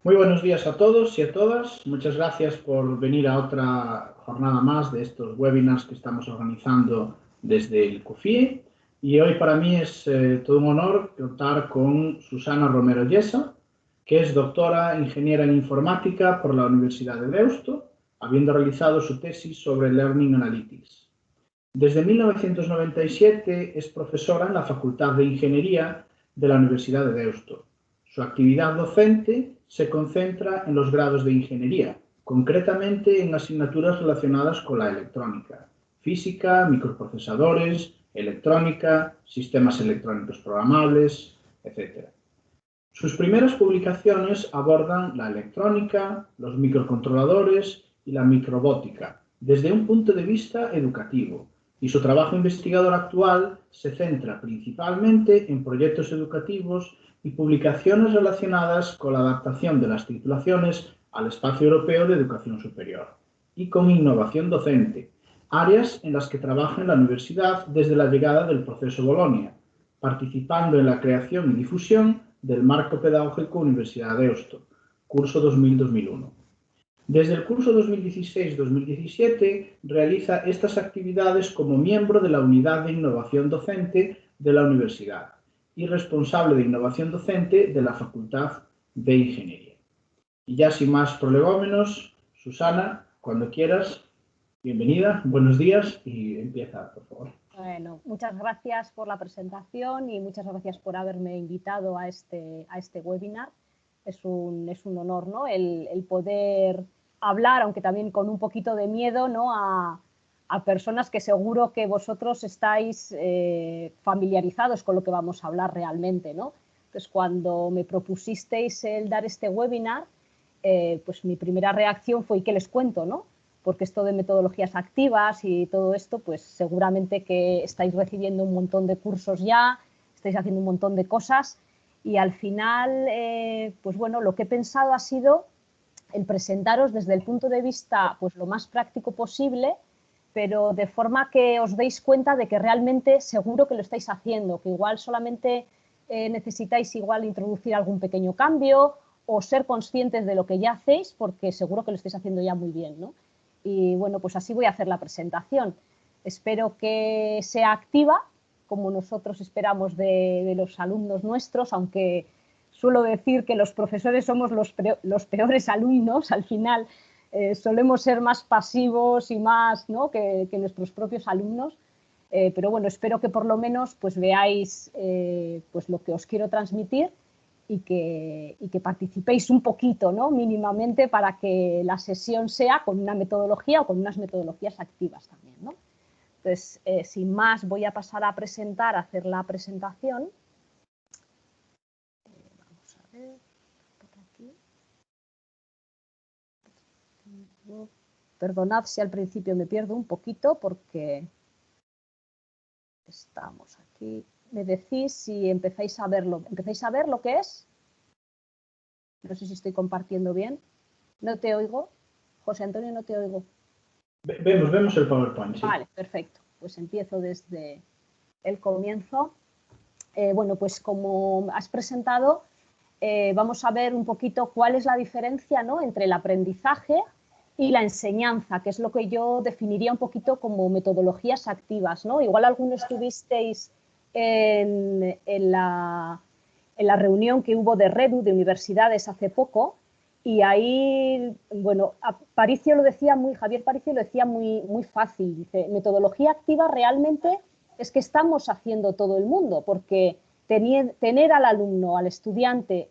Muy buenos días a todos y a todas. Muchas gracias por venir a otra jornada más de estos webinars que estamos organizando desde el CUFIE. Y hoy para mí es todo un honor contar con Susana Romero Llesa, que es doctora ingeniera en informática por la Universidad de Deusto, habiendo realizado su tesis sobre Learning Analytics. Desde 1997 es profesora en la Facultad de Ingeniería de la Universidad de Deusto. Su actividad docente se concentra en los grados de ingeniería, concretamente en asignaturas relacionadas con la electrónica, física, microprocesadores, electrónica, sistemas electrónicos programables, etc. Sus primeras publicaciones abordan la electrónica, los microcontroladores y la microbótica desde un punto de vista educativo, y su trabajo investigador actual se centra principalmente en proyectos educativos y publicaciones relacionadas con la adaptación de las titulaciones al espacio europeo de educación superior y con innovación docente, áreas en las que trabaja en la universidad desde la llegada del proceso Bolonia, participando en la creación y difusión del Marco Pedagógico Universidad de Deusto, curso 2000-2001. Desde el curso 2016-2017 realiza estas actividades como miembro de la Unidad de Innovación Docente de la Universidad y responsable de Innovación Docente de la Facultad de Ingeniería. Y ya sin más prolegómenos, Susana, cuando quieras, bienvenida, buenos días y empieza, por favor. Bueno, muchas gracias por la presentación y muchas gracias por haberme invitado a este webinar. Es un honor, ¿no? el poder hablar, aunque también con un poquito de miedo, ¿no? a personas que seguro que vosotros estáis familiarizados con lo que vamos a hablar realmente, ¿no? Entonces, cuando me propusisteis el dar este webinar, pues mi primera reacción fue: ¿y qué les cuento, no? Porque esto de metodologías activas y todo esto, pues seguramente que estáis recibiendo un montón de cursos ya, estáis haciendo un montón de cosas, y al final, pues bueno, lo que he pensado ha sido el presentaros desde el punto de vista pues lo más práctico posible, pero de forma que os deis cuenta de que realmente seguro que lo estáis haciendo, que igual solamente necesitáis igual introducir algún pequeño cambio o ser conscientes de lo que ya hacéis, porque seguro que lo estáis haciendo ya muy bien, ¿no? Y bueno, pues así voy a hacer la presentación. Espero que sea activa, como nosotros esperamos de los alumnos nuestros, aunque suelo decir que los profesores somos los peores alumnos. Al final solemos ser más pasivos y más, ¿no? que nuestros propios alumnos. Pero bueno, espero que por lo menos pues veáis pues lo que os quiero transmitir y que participéis un poquito, ¿no? Mínimamente, para que la sesión sea con una metodología o con unas metodologías activas también, ¿no? Entonces, sin más, voy a pasar a presentar, a hacer la presentación. Vamos a ver, por aquí. Perdonad si al principio me pierdo un poquito porque estamos aquí. Me decís si empezáis a verlo. ¿Empezáis a ver lo que es? No sé si estoy compartiendo bien. No te oigo. José Antonio, no te oigo. Vemos el PowerPoint, sí. Vale, perfecto. Pues empiezo desde el comienzo. Bueno, pues como has presentado, vamos a ver un poquito cuál es la diferencia, ¿no? entre el aprendizaje y la enseñanza, que es lo que yo definiría un poquito como metodologías activas, ¿no? Igual algunos estuvisteis en la reunión que hubo de REDU, de universidades, hace poco, y ahí, bueno, Javier Paricio lo decía muy fácil. Dice: metodología activa realmente es que estamos haciendo todo el mundo, porque tener al alumno, al estudiante,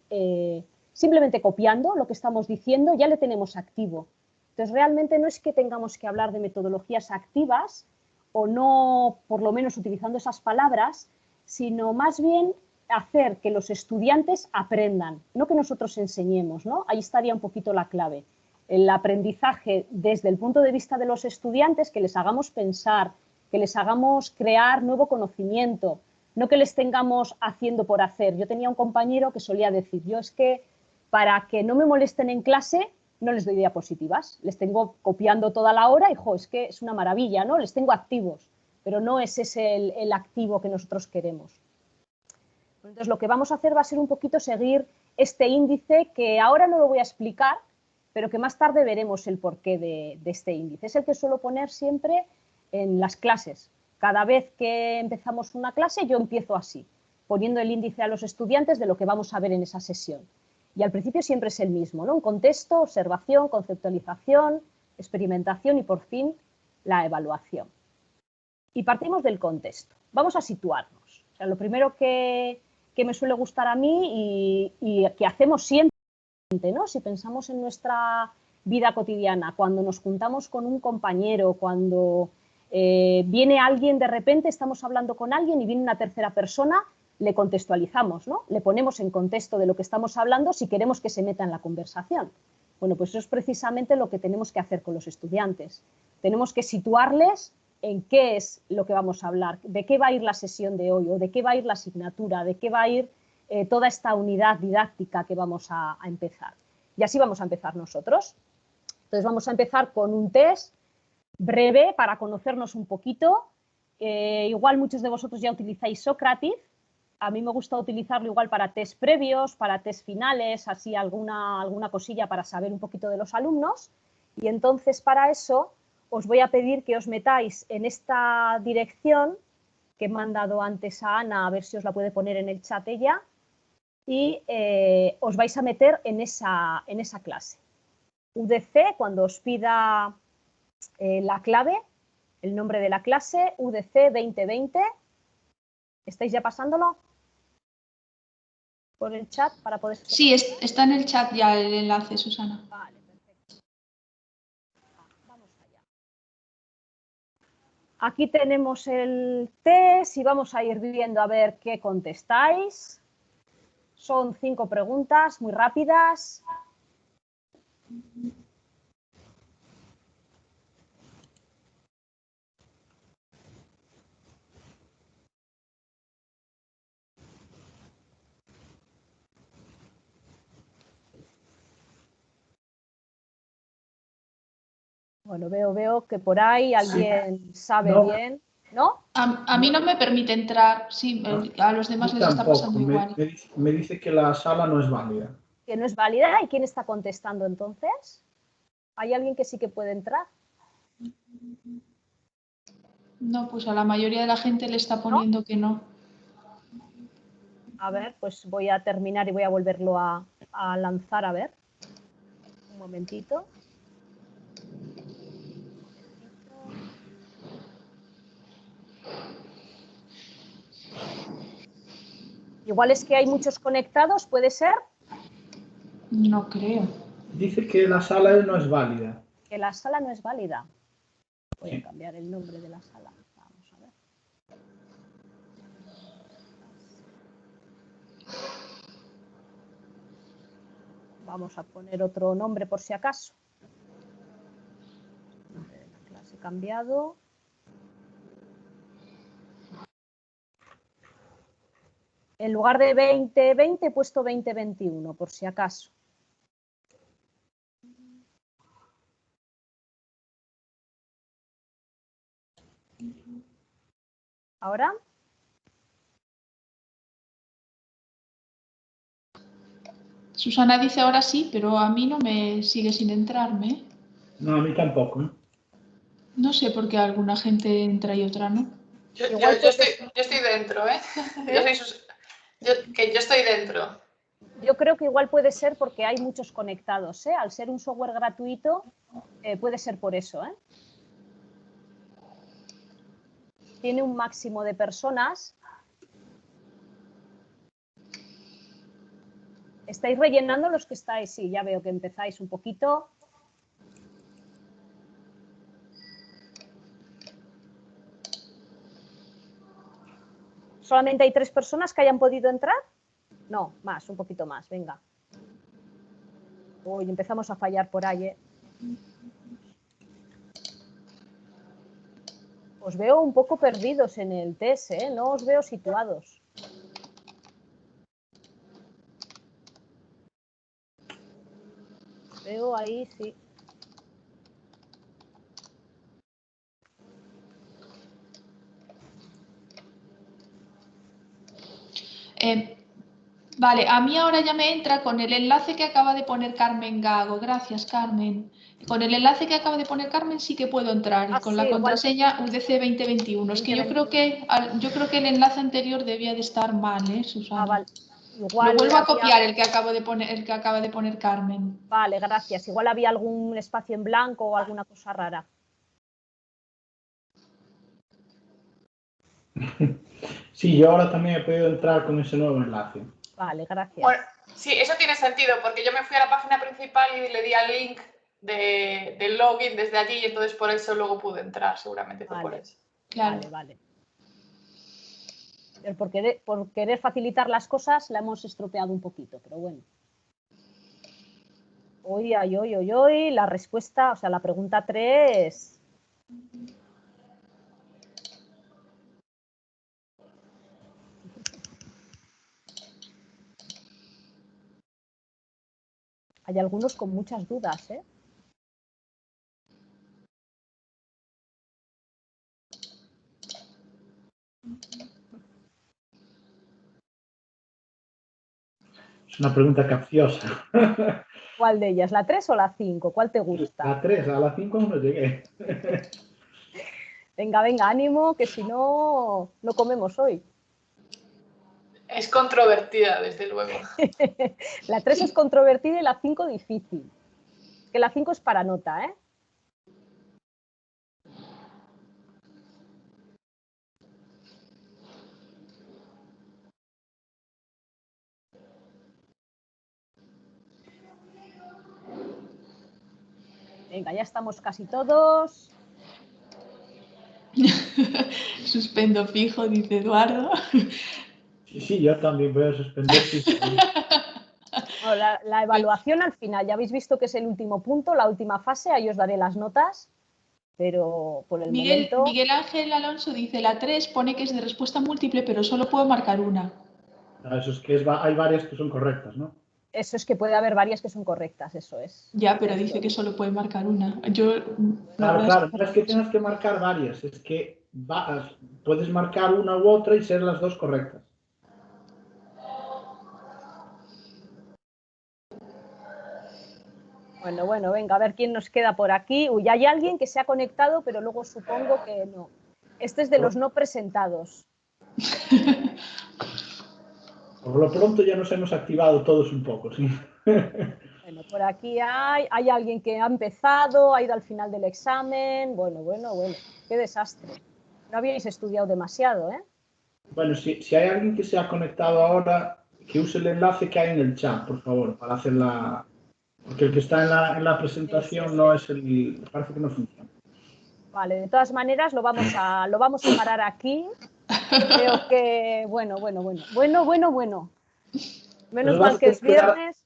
simplemente copiando lo que estamos diciendo, ya le tenemos activo. Entonces, realmente no es que tengamos que hablar de metodologías activas, o no, por lo menos utilizando esas palabras, sino más bien hacer que los estudiantes aprendan, no que nosotros enseñemos, ¿no? Ahí estaría un poquito la clave. El aprendizaje desde el punto de vista de los estudiantes, que les hagamos pensar, que les hagamos crear nuevo conocimiento, no que les tengamos haciendo por hacer. Yo tenía un compañero que solía decir: yo es que para que no me molesten en clase no les doy diapositivas, les tengo copiando toda la hora y es que es una maravilla, ¿no? Les tengo activos, pero no es ese el activo que nosotros queremos. Entonces, lo que vamos a hacer va a ser un poquito seguir este índice que ahora no lo voy a explicar, pero que más tarde veremos el porqué de este índice. Es el que suelo poner siempre en las clases. Cada vez que empezamos una clase yo empiezo así, poniendo el índice a los estudiantes de lo que vamos a ver en esa sesión. Y al principio siempre es el mismo, ¿no? Un contexto, observación, conceptualización, experimentación y por fin la evaluación. Y partimos del contexto. Vamos a situarnos. O sea, lo primero que me suele gustar a mí y que hacemos siempre, ¿no? Si pensamos en nuestra vida cotidiana, cuando nos juntamos con un compañero, cuando viene alguien de repente, estamos hablando con alguien y viene una tercera persona, le contextualizamos, ¿no? Le ponemos en contexto de lo que estamos hablando si queremos que se meta en la conversación. Bueno, pues eso es precisamente lo que tenemos que hacer con los estudiantes. Tenemos que situarles en qué es lo que vamos a hablar, de qué va a ir la sesión de hoy o de qué va a ir la asignatura, de qué va a ir toda esta unidad didáctica que vamos a empezar. Y así vamos a empezar nosotros. Entonces vamos a empezar con un test breve para conocernos un poquito. Igual muchos de vosotros ya utilizáis Socrative. A mí me gusta utilizarlo igual para test previos, para test finales, así alguna cosilla para saber un poquito de los alumnos. Y entonces para eso os voy a pedir que os metáis en esta dirección que he mandado antes a Ana, a ver si os la puede poner en el chat ella, y os vais a meter en esa clase. UDC, cuando os pida la clave, el nombre de la clase, UDC 2020. ¿Estáis ya pasándolo por el chat para poder...? Sí, está en el chat ya el enlace, Susana. Vale, perfecto. Vamos allá. Aquí tenemos el test y vamos a ir viendo a ver qué contestáis. Son 5 preguntas muy rápidas. Bueno, veo que por ahí alguien sabe bien, ¿no? A mí no me permite entrar, sí, a los demás les está pasando igual. Me dice que la sala no es válida. Que no es válida. ¿Y quién está contestando entonces? ¿Hay alguien que sí que puede entrar? No, pues a la mayoría de la gente le está poniendo que no. A ver, pues voy a terminar y voy a volverlo a lanzar, a ver. Un momentito. Igual es que hay muchos conectados, ¿puede ser? No creo. Dice que la sala no es válida. Que la sala no es válida. Voy Sí. a cambiar el nombre de la sala. Vamos a ver. Vamos a poner otro nombre por si acaso. Nombre de la clase cambiado. En lugar de 2020 he puesto 2021, por si acaso. ¿Ahora? Susana dice ahora sí, pero a mí no me sigue sin entrarme. No, a mí tampoco, ¿eh? No sé por qué alguna gente entra y otra no. Yo estoy dentro, ¿eh? Yo estoy dentro. Yo creo que igual puede ser porque hay muchos conectados, ¿eh? Al ser un software gratuito, puede ser por eso, ¿eh? Tiene un máximo de personas. ¿Estáis rellenando los que estáis? Sí, ya veo que empezáis un poquito. ¿Solamente hay 3 personas que hayan podido entrar? No, más, un poquito más, venga. Uy, empezamos a fallar por ahí, ¿eh? Os veo un poco perdidos en el test, ¿eh? No os veo situados. Veo ahí, sí. Vale, a mí ahora ya me entra con el enlace que acaba de poner Carmen Gago. Gracias, Carmen. Con el enlace que acaba de poner Carmen sí que puedo entrar y con sí, la igual. contraseña UDC 2021. Es que yo creo que el enlace anterior debía de estar mal, Susana. Vale. Lo Igual vuelvo a había... copiar el que acaba de poner Carmen. Vale, gracias. Igual había algún espacio en blanco o alguna cosa rara. Sí, yo ahora también he podido entrar con ese nuevo enlace. Vale, gracias. Bueno, sí, eso tiene sentido, porque yo me fui a la página principal y le di al link del login desde allí y entonces por eso luego pude entrar, seguramente fue por eso. Claro. Vale. Por querer facilitar las cosas la hemos estropeado un poquito, pero bueno. Hoy, la respuesta, o sea, la pregunta 3... Hay algunos con muchas dudas, ¿eh? Es una pregunta capciosa. ¿Cuál de ellas? ¿La 3 o la 5? ¿Cuál te gusta? La 3, a la 5 aún no llegué. Venga, ánimo, que si no, no comemos hoy. Es controvertida, desde luego. La 3 es controvertida y la 5 difícil. Que la 5 es para nota, ¿eh? Venga, ya estamos casi todos. Suspendo fijo, dice Eduardo. Sí, yo también voy a suspender fijo. Bueno, la evaluación al final, ya habéis visto que es el último punto, la última fase, ahí os daré las notas, pero por el momento... Miguel Ángel Alonso dice, la 3 pone que es de respuesta múltiple, pero solo puedo marcar una. Eso es que hay varias que son correctas, ¿no? Eso es que puede haber varias que son correctas, eso es. Ya, pero dice que solo puede marcar una. Claro, no es que tengas que marcar varias, es que puedes marcar una u otra y ser las dos correctas. Bueno, venga, a ver quién nos queda por aquí. Uy, hay alguien que se ha conectado, pero luego supongo que no. Este es de los no presentados. Por lo pronto ya nos hemos activado todos un poco, sí. Bueno, por aquí hay alguien que ha empezado, ha ido al final del examen. Bueno, qué desastre. No habíais estudiado demasiado, ¿eh? Bueno, si hay alguien que se ha conectado ahora, que use el enlace que hay en el chat, por favor, para hacerla. Porque el que está en la presentación Sí. no es el. Parece que no funciona. Vale, de todas maneras lo vamos a parar aquí. Creo que, bueno. Menos mal que es viernes.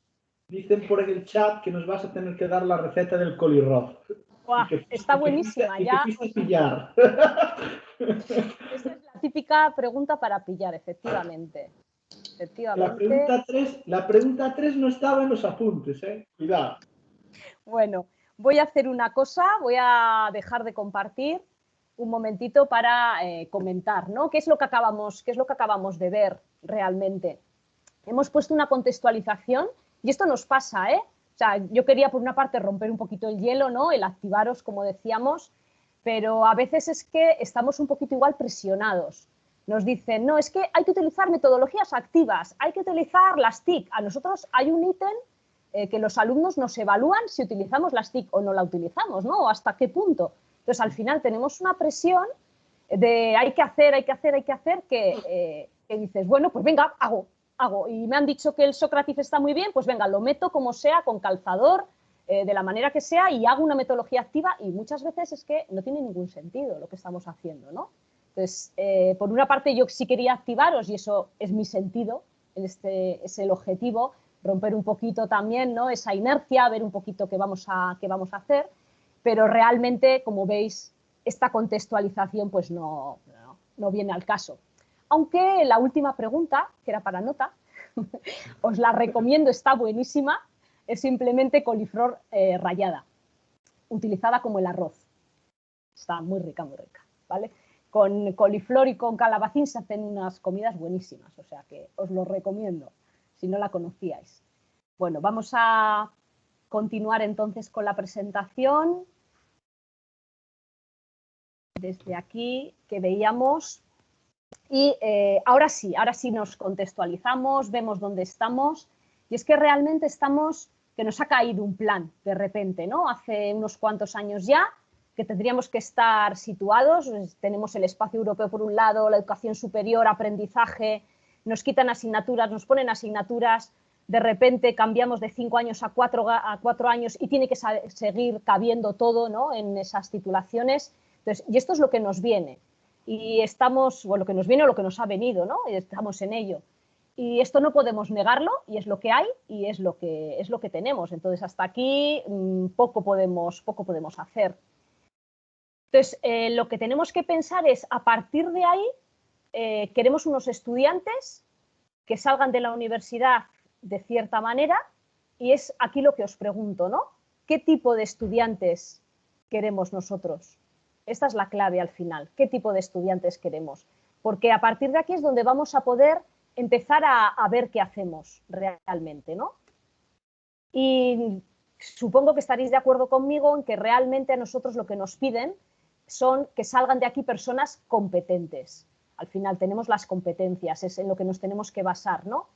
Dicen por el chat que nos vas a tener que dar la receta del colirroz. Está buenísima, ya. Y que fuiste pillar. Esa es la típica pregunta para pillar, efectivamente. La pregunta 3 no estaba en los apuntes, cuidado. Bueno, voy a hacer una cosa, voy a dejar de compartir un momentito para comentar, ¿no? ¿Qué es lo que acabamos de ver realmente? Hemos puesto una contextualización y esto nos pasa, ¿eh? O sea, yo quería por una parte romper un poquito el hielo, ¿no? El activaros, como decíamos, pero a veces es que estamos un poquito igual presionados. Nos dicen, no, es que hay que utilizar metodologías activas, hay que utilizar las TIC. A nosotros hay un ítem que los alumnos nos evalúan si utilizamos las TIC o no la utilizamos, ¿no? O hasta qué punto. Entonces, al final tenemos una presión de hay que hacer, que dices, bueno, pues venga, hago. Y me han dicho que el Socrative está muy bien, pues venga, lo meto como sea, con calzador, de la manera que sea, y hago una metodología activa, y muchas veces es que no tiene ningún sentido lo que estamos haciendo, ¿no? Entonces, por una parte yo sí quería activaros, y eso es mi sentido, es el objetivo, romper un poquito también, ¿no? Esa inercia, ver un poquito qué vamos a hacer, pero realmente, como veis, esta contextualización pues no viene al caso. Aunque la última pregunta, que era para nota, os la recomiendo, está buenísima, es simplemente coliflor rallada, utilizada como el arroz. Está muy rica, ¿vale? Con coliflor y con calabacín se hacen unas comidas buenísimas, o sea que os lo recomiendo. si no la conocíais. Bueno, vamos a continuar entonces con la presentación. Desde aquí que veíamos. Y ahora sí nos contextualizamos, vemos dónde estamos. Y es que realmente estamos, que nos ha caído un plan de repente, ¿no? Hace unos cuantos años ya, que tendríamos que estar situados. Tenemos el espacio europeo por un lado, la educación superior, aprendizaje, nos quitan asignaturas, nos ponen asignaturas, de repente cambiamos de 5 años a 4 años y tiene que seguir cabiendo todo, ¿no? En esas titulaciones. Entonces, y esto es lo que nos viene. Y estamos, bueno, lo que nos viene o lo que nos ha venido, ¿no? Y estamos en ello. Y esto no podemos negarlo, y es lo que hay, y es lo que tenemos. Entonces, hasta aquí poco podemos hacer. Entonces, lo que tenemos que pensar es, a partir de ahí, queremos unos estudiantes que salgan de la universidad de cierta manera, y es aquí lo que os pregunto, ¿no? ¿Qué tipo de estudiantes queremos nosotros? Esta es la clave al final. ¿Qué tipo de estudiantes queremos? Porque a partir de aquí es donde vamos a poder empezar a ver qué hacemos realmente, ¿no? Y supongo que estaréis de acuerdo conmigo en que realmente a nosotros lo que nos piden son que salgan de aquí personas competentes. Al final tenemos las competencias, es en lo que nos tenemos que basar, ¿no?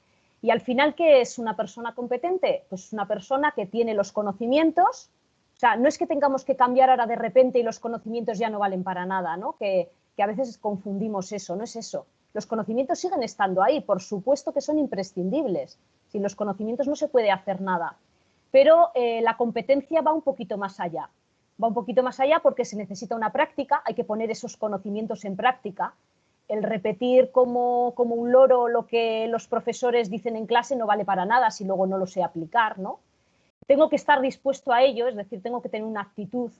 Y al final, ¿qué es una persona competente? Pues es una persona que tiene los conocimientos. O sea, no es que tengamos que cambiar ahora de repente y los conocimientos ya no valen para nada, ¿no? Que a veces confundimos eso, no es eso. Los conocimientos siguen estando ahí, por supuesto que son imprescindibles. Sin los conocimientos no se puede hacer nada. Pero la competencia va un poquito más allá. Va un poquito más allá porque se necesita una práctica, hay que poner esos conocimientos en práctica. El repetir como un loro lo que los profesores dicen en clase no vale para nada si luego no lo sé aplicar, ¿no? Tengo que estar dispuesto a ello, es decir, tengo que tener una actitud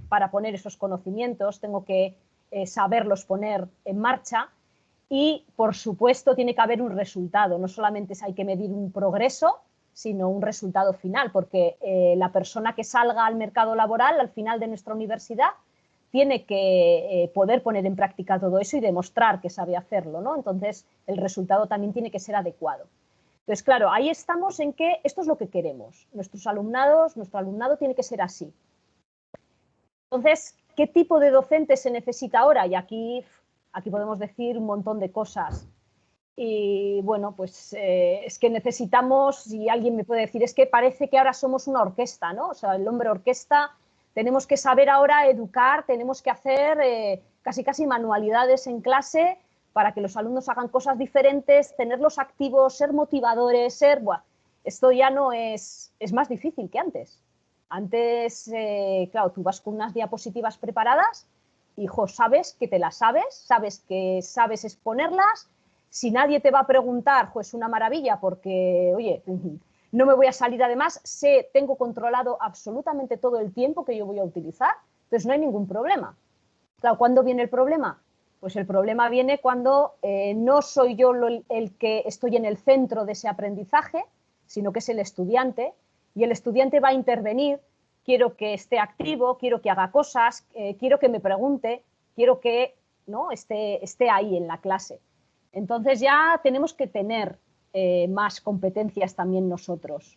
para poner esos conocimientos, tengo que saberlos poner en marcha y, por supuesto, tiene que haber un resultado. No solamente hay que medir un progreso, sino un resultado final, porque la persona que salga al mercado laboral al final de nuestra universidad tiene que poder poner en práctica todo eso y demostrar que sabe hacerlo, ¿no? Entonces, el resultado también tiene que ser adecuado. Entonces, claro, ahí estamos en que esto es lo que queremos. Nuestro alumnado tiene que ser así. Entonces, ¿qué tipo de docente se necesita ahora? Y aquí podemos decir un montón de cosas. Y bueno, pues es que necesitamos, si alguien me puede decir, es que parece que ahora somos una orquesta, ¿no? O sea, el hombre orquesta, tenemos que saber ahora educar, tenemos que hacer casi manualidades en clase para que los alumnos hagan cosas diferentes, tenerlos activos, ser motivadores, bueno, esto ya no es más difícil que antes. Antes, claro, tú vas con unas diapositivas preparadas y, sabes que te las sabes que sabes exponerlas. Si nadie te va a preguntar, es una maravilla porque, oye, no me voy a salir, además, tengo controlado absolutamente todo el tiempo que yo voy a utilizar, entonces no hay ningún problema. Claro, ¿cuándo viene el problema? Pues el problema viene cuando no soy yo el que estoy en el centro de ese aprendizaje, sino que es el estudiante, y el estudiante va a intervenir. Quiero que esté activo, quiero que haga cosas, quiero que me pregunte, quiero que ¿no? esté ahí en la clase. Entonces ya tenemos que tener más competencias también nosotros.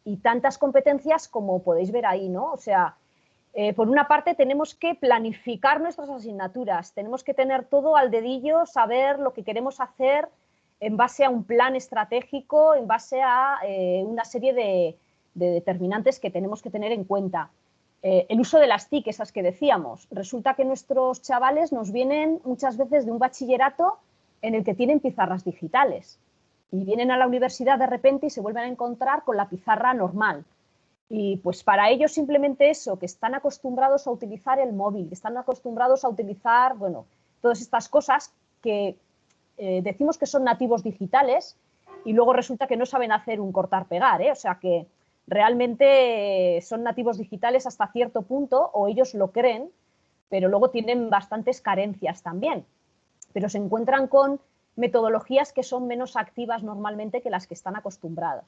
Y tantas competencias como podéis ver ahí, ¿no? O sea, por una parte tenemos que planificar nuestras asignaturas, tenemos que tener todo al dedillo, saber lo que queremos hacer en base a un plan estratégico, en base a una serie de determinantes que tenemos que tener en cuenta. El uso de las TIC, esas que decíamos. Resulta que nuestros chavales nos vienen muchas veces de un bachillerato en el que tienen pizarras digitales y vienen a la universidad de repente y se vuelven a encontrar con la pizarra normal. Y pues para ellos simplemente eso, que están acostumbrados a utilizar el móvil, que están acostumbrados a utilizar, bueno, todas estas cosas que decimos que son nativos digitales y luego resulta que no saben hacer un cortar-pegar, o sea que realmente son nativos digitales hasta cierto punto, o ellos lo creen, pero luego tienen bastantes carencias también. Pero se encuentran con metodologías que son menos activas normalmente que las que están acostumbradas.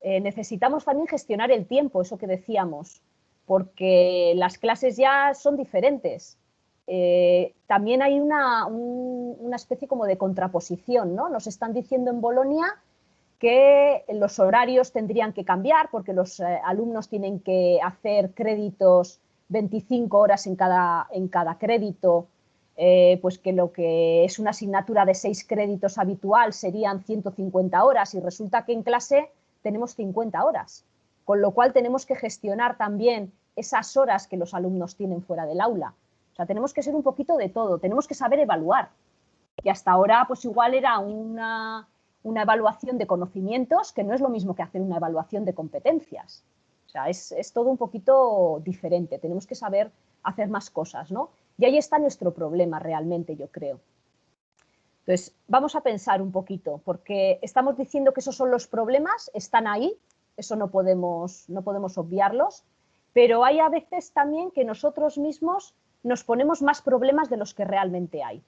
Necesitamos también gestionar el tiempo, eso que decíamos, porque las clases ya son diferentes. También hay una especie como de contraposición, ¿no? Nos están diciendo en Bolonia que los horarios tendrían que cambiar porque los alumnos tienen que hacer créditos 25 horas en cada crédito, pues que lo que es una asignatura de 6 créditos habitual serían 150 horas y resulta que en clase tenemos 50 horas, con lo cual tenemos que gestionar también esas horas que los alumnos tienen fuera del aula. O sea, tenemos que ser un poquito de todo, tenemos que saber evaluar. Y hasta ahora, pues igual era una evaluación de conocimientos, que no es lo mismo que hacer una evaluación de competencias. O sea, es todo un poquito diferente, tenemos que saber hacer más cosas, ¿no? Y ahí está nuestro problema realmente, yo creo. Entonces, vamos a pensar un poquito, porque estamos diciendo que esos son los problemas, están ahí, eso no podemos obviarlos, pero hay a veces también que nosotros mismos nos ponemos más problemas de los que realmente hay.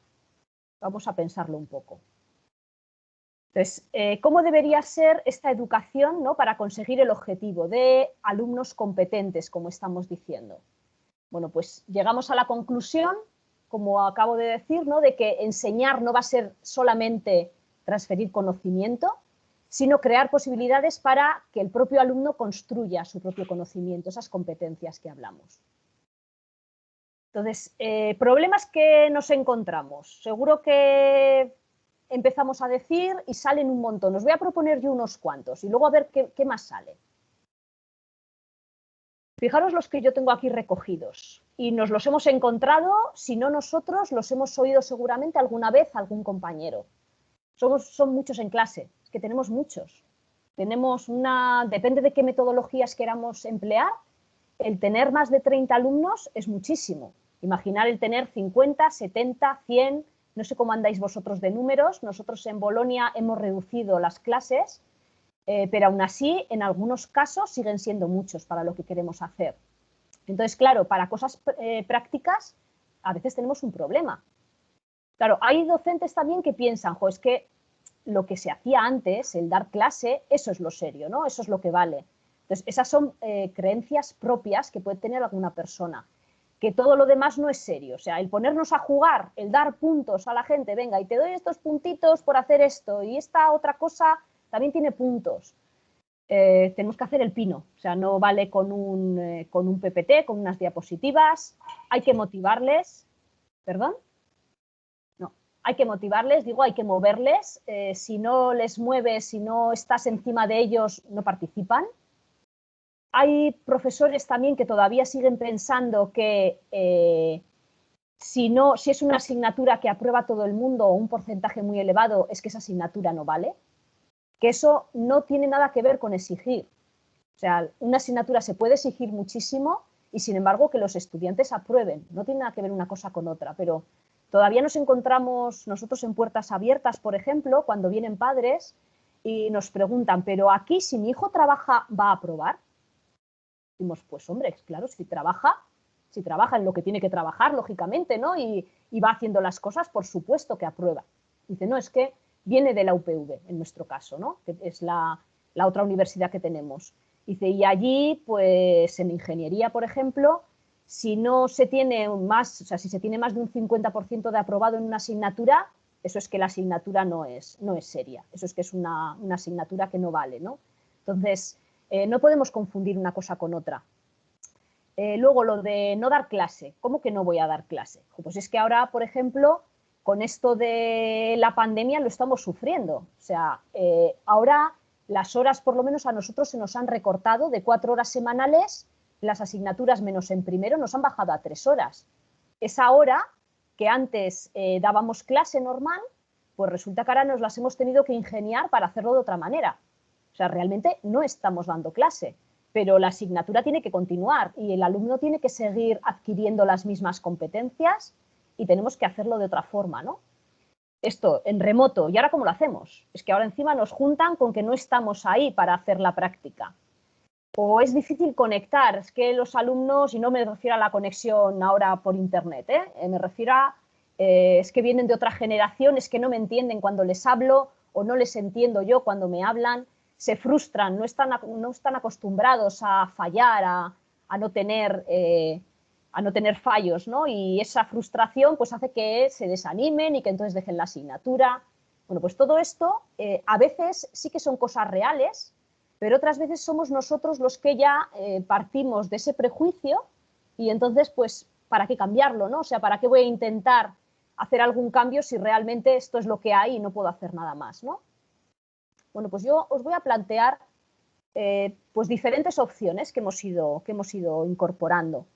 Vamos a pensarlo un poco. Entonces, ¿cómo debería ser esta educación, ¿no?, para conseguir el objetivo de alumnos competentes, como estamos diciendo? Bueno, pues llegamos a la conclusión, como acabo de decir, ¿no?, de que enseñar no va a ser solamente transferir conocimiento, sino crear posibilidades para que el propio alumno construya su propio conocimiento, esas competencias que hablamos. Entonces, problemas que nos encontramos. Seguro que empezamos a decir y salen un montón. Os voy a proponer yo unos cuantos y luego a ver qué más sale. Fijaros los que yo tengo aquí recogidos y nos los hemos encontrado, si no nosotros, los hemos oído seguramente alguna vez a algún compañero. Son muchos en clase, es que tenemos muchos. Depende de qué metodologías queramos emplear, el tener más de 30 alumnos es muchísimo. Imaginar el tener 50, 70, 100, no sé cómo andáis vosotros de números, nosotros en Bolonia hemos reducido las clases, pero aún así en algunos casos siguen siendo muchos para lo que queremos hacer. Entonces, claro, para cosas prácticas a veces tenemos un problema. Claro, hay docentes también que piensan, es que lo que se hacía antes, el dar clase, eso es lo serio, ¿no? Eso es lo que vale. Entonces, esas son creencias propias que puede tener alguna persona, que todo lo demás no es serio. O sea, el ponernos a jugar, el dar puntos a la gente, venga, y te doy estos puntitos por hacer esto, y esta otra cosa también tiene puntos. Tenemos que hacer el pino, o sea, no vale con un PPT, con unas diapositivas, hay que motivarles, ¿perdón? No, hay que motivarles, digo, hay que moverles, si no les mueves, si no estás encima de ellos, no participan. Hay profesores también que todavía siguen pensando que si es una asignatura que aprueba todo el mundo o un porcentaje muy elevado, es que esa asignatura no vale. Que eso no tiene nada que ver con exigir. O sea, una asignatura se puede exigir muchísimo y, sin embargo, que los estudiantes aprueben. No tiene nada que ver una cosa con otra, pero todavía nos encontramos nosotros en Puertas Abiertas, por ejemplo, cuando vienen padres y nos preguntan, pero aquí si mi hijo trabaja, ¿va a aprobar? Decimos, pues hombre, claro, si trabaja en lo que tiene que trabajar, lógicamente, ¿no? Y va haciendo las cosas, por supuesto que aprueba. Dice, no, es que viene de la UPV, en nuestro caso, ¿no?, que es la otra universidad que tenemos. Dice, y allí, pues en ingeniería, por ejemplo, si no se tiene más, o sea, si se tiene más de un 50% de aprobado en una asignatura, eso es que la asignatura no es seria, eso es que es una asignatura que no vale, ¿no? Entonces, no podemos confundir una cosa con otra. Luego, lo de no dar clase. ¿Cómo que no voy a dar clase? Pues es que ahora, por ejemplo, con esto de la pandemia lo estamos sufriendo. O sea, ahora las horas, por lo menos a nosotros, se nos han recortado de 4 horas semanales, las asignaturas menos en primero nos han bajado a 3 horas. Esa hora que antes dábamos clase normal, pues resulta que ahora nos las hemos tenido que ingeniar para hacerlo de otra manera. O sea, realmente no estamos dando clase, pero la asignatura tiene que continuar y el alumno tiene que seguir adquiriendo las mismas competencias y tenemos que hacerlo de otra forma, ¿no? Esto en remoto. ¿Y ahora cómo lo hacemos? Es que ahora encima nos juntan con que no estamos ahí para hacer la práctica. O es difícil conectar. Es que los alumnos, y no me refiero a la conexión ahora por internet, me refiero a es que vienen de otra generación, es que no me entienden cuando les hablo o no les entiendo yo cuando me hablan, se frustran, no están acostumbrados a fallar, a no tener fallos, ¿no? Y esa frustración pues hace que se desanimen y que entonces dejen la asignatura. Bueno, pues todo esto a veces sí que son cosas reales, pero otras veces somos nosotros los que ya partimos de ese prejuicio y entonces, pues, ¿para qué cambiarlo, no? O sea, ¿para qué voy a intentar hacer algún cambio si realmente esto es lo que hay y no puedo hacer nada más, ¿no? Bueno, pues yo os voy a plantear pues diferentes opciones que hemos ido incorporando.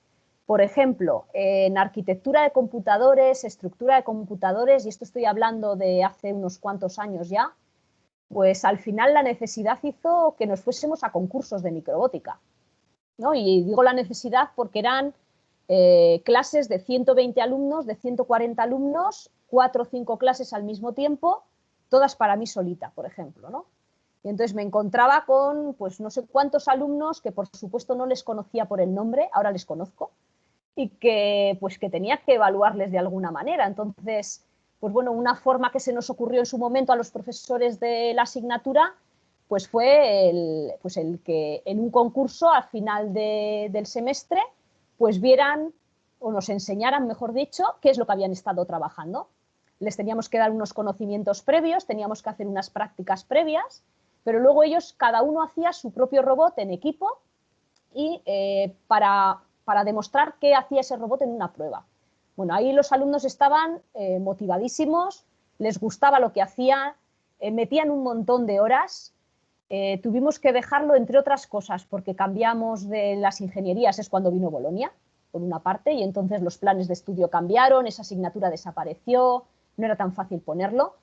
Por ejemplo, en arquitectura de computadores, estructura de computadores, y esto estoy hablando de hace unos cuantos años ya, pues al final la necesidad hizo que nos fuésemos a concursos de microbótica, ¿no? Y digo la necesidad porque eran clases de 120 alumnos, de 140 alumnos, 4 o 5 clases al mismo tiempo, todas para mí solita, por ejemplo, ¿no? Y entonces me encontraba con, pues no sé cuántos alumnos que por supuesto no les conocía por el nombre, ahora les conozco, y que, pues, que tenía que evaluarles de alguna manera. Entonces, pues bueno, una forma que se nos ocurrió en su momento a los profesores de la asignatura, pues fue el que en un concurso al final del semestre, pues vieran o nos enseñaran, mejor dicho, qué es lo que habían estado trabajando. Les teníamos que dar unos conocimientos previos, teníamos que hacer unas prácticas previas, pero luego ellos, cada uno hacía su propio robot en equipo y para demostrar qué hacía ese robot en una prueba. Bueno, ahí los alumnos estaban motivadísimos, les gustaba lo que hacían, metían un montón de horas. Tuvimos que dejarlo, entre otras cosas, porque cambiamos de las ingenierías, es cuando vino Bolonia, por una parte, y entonces los planes de estudio cambiaron, esa asignatura desapareció, no era tan fácil ponerlo.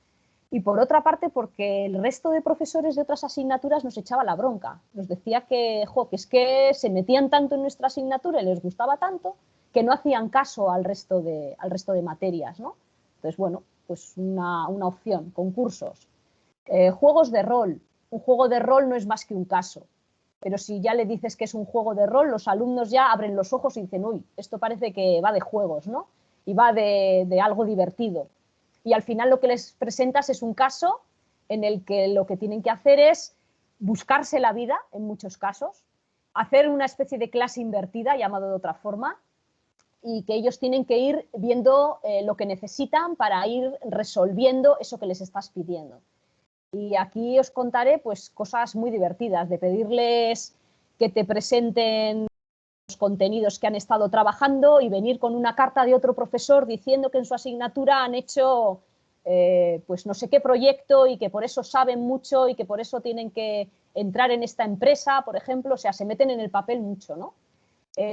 Y por otra parte, porque el resto de profesores de otras asignaturas nos echaba la bronca. Nos decía que es que se metían tanto en nuestra asignatura y les gustaba tanto que no hacían caso al resto de materias, ¿no? Entonces, bueno, pues una opción, concursos. Juegos de rol. Un juego de rol no es más que un caso. Pero si ya le dices que es un juego de rol, los alumnos ya abren los ojos y dicen, uy, esto parece que va de juegos, ¿no? Y va de algo divertido. Y al final lo que les presentas es un caso en el que lo que tienen que hacer es buscarse la vida, en muchos casos, hacer una especie de clase invertida, llamado de otra forma, y que ellos tienen que ir viendo lo que necesitan para ir resolviendo eso que les estás pidiendo. Y aquí os contaré pues cosas muy divertidas, de pedirles que te presenten los contenidos que han estado trabajando y venir con una carta de otro profesor diciendo que en su asignatura han hecho pues no sé qué proyecto y que por eso saben mucho y que por eso tienen que entrar en esta empresa, por ejemplo. O sea, se meten en el papel mucho, ¿no?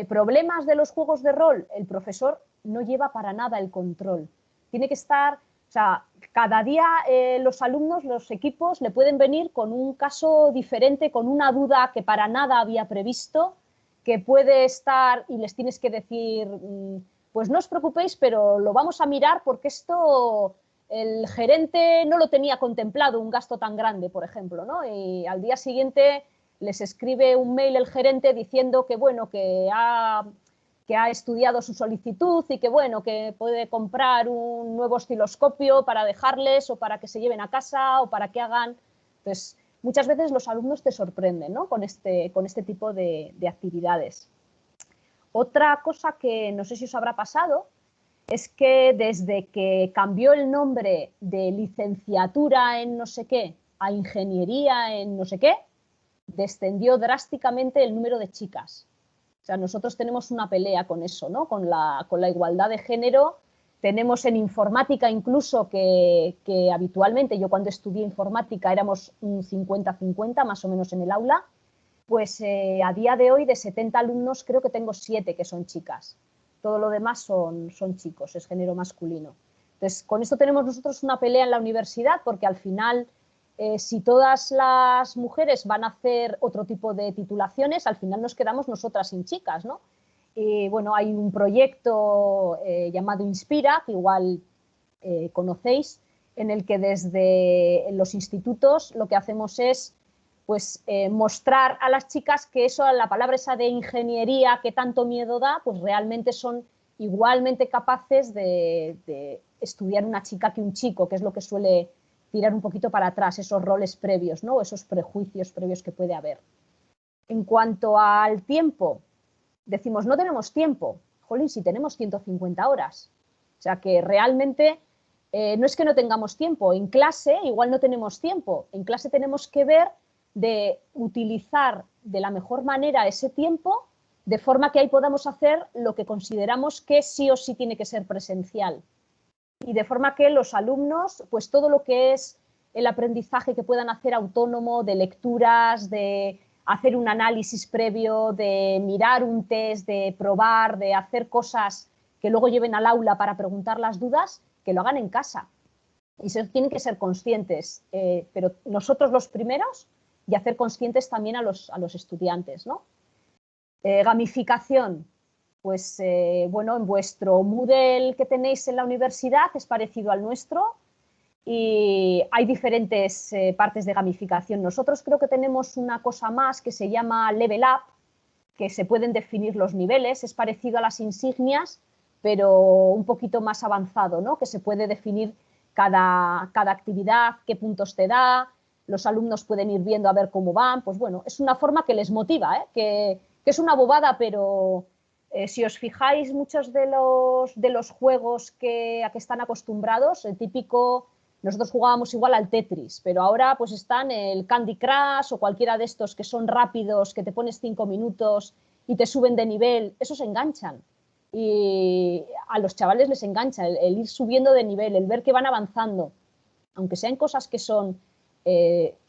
Problemas de los juegos de rol, el profesor no lleva para nada el control. Tiene que estar, o sea, cada día los alumnos, los equipos le pueden venir con un caso diferente, con una duda que para nada había previsto, que puede estar y les tienes que decir, pues no os preocupéis, pero lo vamos a mirar porque esto el gerente no lo tenía contemplado, un gasto tan grande, por ejemplo, ¿no? Y al día siguiente les escribe un mail el gerente diciendo que, bueno, que ha estudiado su solicitud y que, bueno, que puede comprar un nuevo osciloscopio para dejarles o para que se lleven a casa o para que hagan. Entonces, muchas veces los alumnos te sorprenden, ¿no? con este tipo de actividades. Otra cosa que no sé si os habrá pasado es que desde que cambió el nombre de licenciatura en no sé qué a ingeniería en no sé qué, descendió drásticamente el número de chicas. O sea, nosotros tenemos una pelea con eso, ¿no? Con la igualdad de género. Tenemos en informática incluso que habitualmente, yo cuando estudié informática éramos un 50-50 más o menos en el aula, pues a día de hoy de 70 alumnos creo que tengo 7 que son chicas. Todo lo demás son chicos, es género masculino. Entonces, con esto tenemos nosotros una pelea en la universidad porque al final si todas las mujeres van a hacer otro tipo de titulaciones, al final nos quedamos nosotras sin chicas, ¿no? Y bueno, hay un proyecto llamado Inspira, que igual conocéis, en el que desde los institutos lo que hacemos es pues, mostrar a las chicas que eso, la palabra esa de ingeniería que tanto miedo da, pues realmente son igualmente capaces de estudiar una chica que un chico, que es lo que suele tirar un poquito para atrás, esos roles previos, ¿no? Esos prejuicios previos que puede haber. En cuanto al tiempo, decimos, no tenemos tiempo. Jolín, si tenemos 150 horas. O sea que realmente no es que no tengamos tiempo, en clase igual no tenemos tiempo, en clase tenemos que ver de utilizar de la mejor manera ese tiempo de forma que ahí podamos hacer lo que consideramos que sí o sí tiene que ser presencial. Y de forma que los alumnos, pues todo lo que es el aprendizaje que puedan hacer autónomo, de lecturas, de hacer un análisis previo, de mirar un test, de probar, de hacer cosas que luego lleven al aula para preguntar las dudas, que lo hagan en casa. Y tienen que ser conscientes, pero nosotros los primeros, y hacer conscientes también a los estudiantes, ¿no? Gamificación. Pues bueno, en vuestro Moodle que tenéis en la universidad es parecido al nuestro y hay diferentes partes de gamificación. Nosotros creo que tenemos una cosa más que se llama Level Up, que se pueden definir los niveles, es parecido a las insignias, pero un poquito más avanzado, ¿no? Que se puede definir cada actividad, qué puntos te da, los alumnos pueden ir viendo a ver cómo van, pues bueno, es una forma que les motiva, que es una bobada, pero si os fijáis, muchos de los juegos a que están acostumbrados, el típico, nosotros jugábamos igual al Tetris, pero ahora pues están el Candy Crush o cualquiera de estos que son rápidos, que te pones 5 minutos y te suben de nivel, esos enganchan. Y a los chavales les engancha el ir subiendo de nivel, el ver que van avanzando, aunque sean cosas que son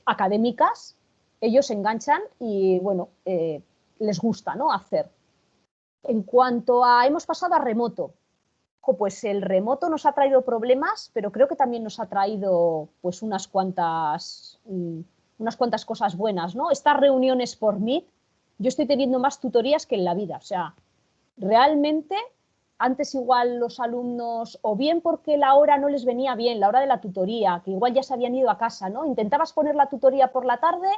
académicas, ellos se enganchan y bueno, les gusta, ¿no? Hacer. En cuanto a, hemos pasado a remoto, pues el remoto nos ha traído problemas, pero creo que también nos ha traído pues unas cuantas cosas buenas, ¿no? Estas reuniones por Meet, yo estoy teniendo más tutorías que en la vida, o sea, realmente antes igual los alumnos, o bien porque la hora no les venía bien, la hora de la tutoría, que igual ya se habían ido a casa, ¿no? Intentabas poner la tutoría por la tarde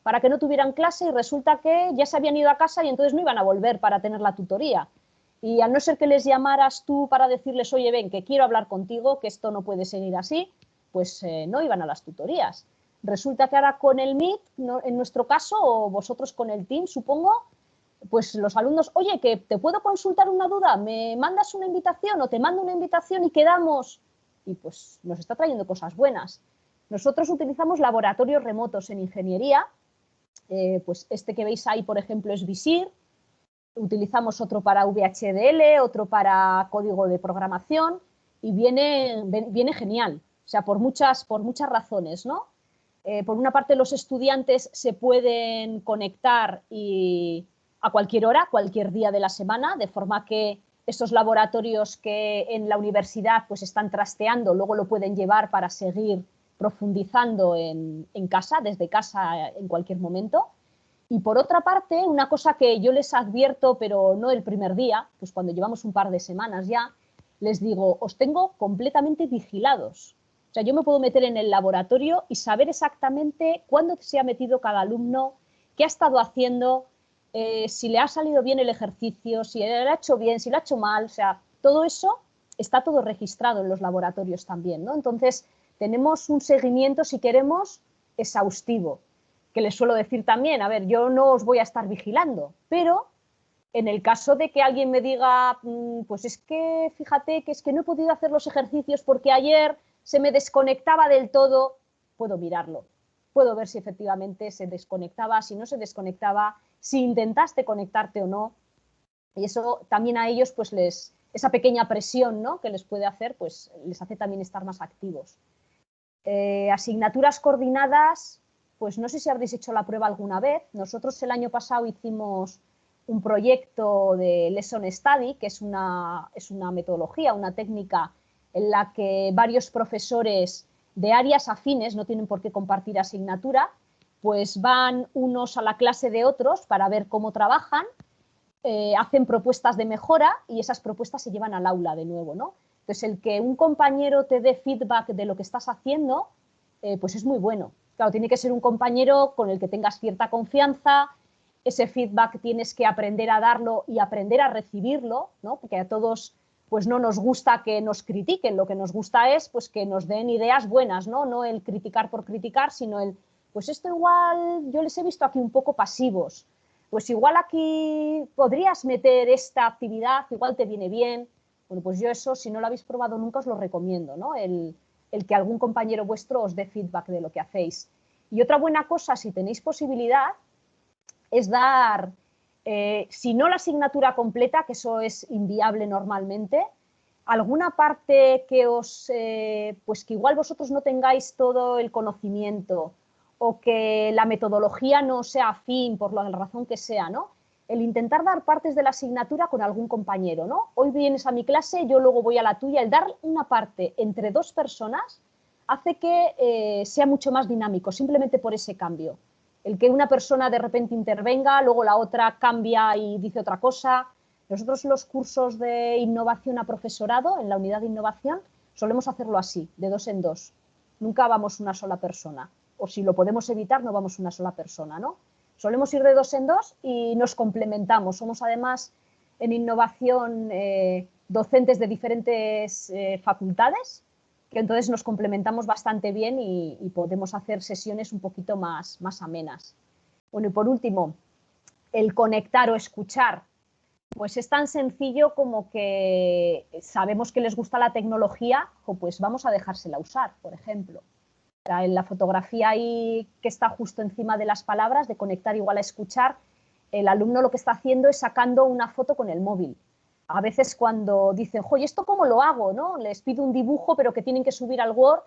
para que no tuvieran clase y resulta que ya se habían ido a casa y entonces no iban a volver para tener la tutoría. Y al no ser que les llamaras tú para decirles, oye, ven, que quiero hablar contigo, que esto no puede seguir así, pues no iban a las tutorías. Resulta que ahora con el Meet, no, en nuestro caso, o vosotros con el Team, supongo, pues los alumnos, oye, que te puedo consultar una duda, me mandas una invitación o te mando una invitación y quedamos. Y pues nos está trayendo cosas buenas. Nosotros utilizamos laboratorios remotos en ingeniería, pues este que veis ahí, por ejemplo, es Visir. Utilizamos otro para VHDL, otro para código de programación y viene genial, o sea, por muchas razones, ¿no? Por una parte, los estudiantes se pueden conectar a cualquier hora, cualquier día de la semana, de forma que estos laboratorios que en la universidad pues están trasteando, luego lo pueden llevar para seguir profundizando en casa, desde casa en cualquier momento. Y por otra parte, una cosa que yo les advierto, pero no el primer día, pues cuando llevamos un par de semanas ya, les digo, os tengo completamente vigilados. O sea, yo me puedo meter en el laboratorio y saber exactamente cuándo se ha metido cada alumno, qué ha estado haciendo, si le ha salido bien el ejercicio, si lo ha hecho bien, si lo ha hecho mal. O sea, todo eso está todo registrado en los laboratorios también, ¿no? Entonces, tenemos un seguimiento, si queremos, exhaustivo, que les suelo decir también, a ver, yo no os voy a estar vigilando, pero en el caso de que alguien me diga, pues es que fíjate que es que no he podido hacer los ejercicios porque ayer se me desconectaba del todo, puedo mirarlo, puedo ver si efectivamente se desconectaba, si no se desconectaba, si intentaste conectarte o no, y eso también a ellos, pues esa pequeña presión, ¿no?, que les puede hacer, pues les hace también estar más activos. Asignaturas coordinadas, pues no sé si habréis hecho la prueba alguna vez. Nosotros el año pasado hicimos un proyecto de Lesson Study, que es una metodología, una técnica en la que varios profesores de áreas afines, no tienen por qué compartir asignatura, pues van unos a la clase de otros para ver cómo trabajan, hacen propuestas de mejora y esas propuestas se llevan al aula de nuevo, ¿no? Entonces, el que un compañero te dé feedback de lo que estás haciendo, pues es muy bueno. Claro, tiene que ser un compañero con el que tengas cierta confianza, ese feedback tienes que aprender a darlo y aprender a recibirlo, ¿no? Porque a todos pues no nos gusta que nos critiquen, lo que nos gusta es pues que nos den ideas buenas, ¿no? No el criticar por criticar, sino el, pues esto igual yo les he visto aquí un poco pasivos, pues igual aquí podrías meter esta actividad, igual te viene bien. Bueno, pues yo eso, si no lo habéis probado nunca, os lo recomiendo, ¿no? El que algún compañero vuestro os dé feedback de lo que hacéis. Y otra buena cosa, si tenéis posibilidad, es dar, si no la asignatura completa, que eso es inviable normalmente, alguna parte que pues que igual vosotros no tengáis todo el conocimiento o que la metodología no sea afín por la razón que sea, ¿no? El intentar dar partes de la asignatura con algún compañero, ¿no? Hoy vienes a mi clase, yo luego voy a la tuya. El dar una parte entre dos personas hace que sea mucho más dinámico, simplemente por ese cambio. El que una persona de repente intervenga, luego la otra cambia y dice otra cosa. Nosotros los cursos de innovación a profesorado, en la unidad de innovación, solemos hacerlo así, de 2 en 2. Nunca vamos una sola persona. O si lo podemos evitar, no vamos una sola persona, ¿no? Solemos ir de 2 en 2 y nos complementamos. Somos además en innovación docentes de diferentes facultades, que entonces nos complementamos bastante bien y podemos hacer sesiones un poquito más amenas. Bueno, y por último, el conectar o escuchar. Pues es tan sencillo como que sabemos que les gusta la tecnología, pues vamos a dejársela usar, por ejemplo. En la fotografía ahí que está justo encima de las palabras, de conectar igual a escuchar, el alumno lo que está haciendo es sacando una foto con el móvil. A veces cuando dicen, oye, ¿esto cómo lo hago? ¿No? Les pido un dibujo, pero que tienen que subir al Word.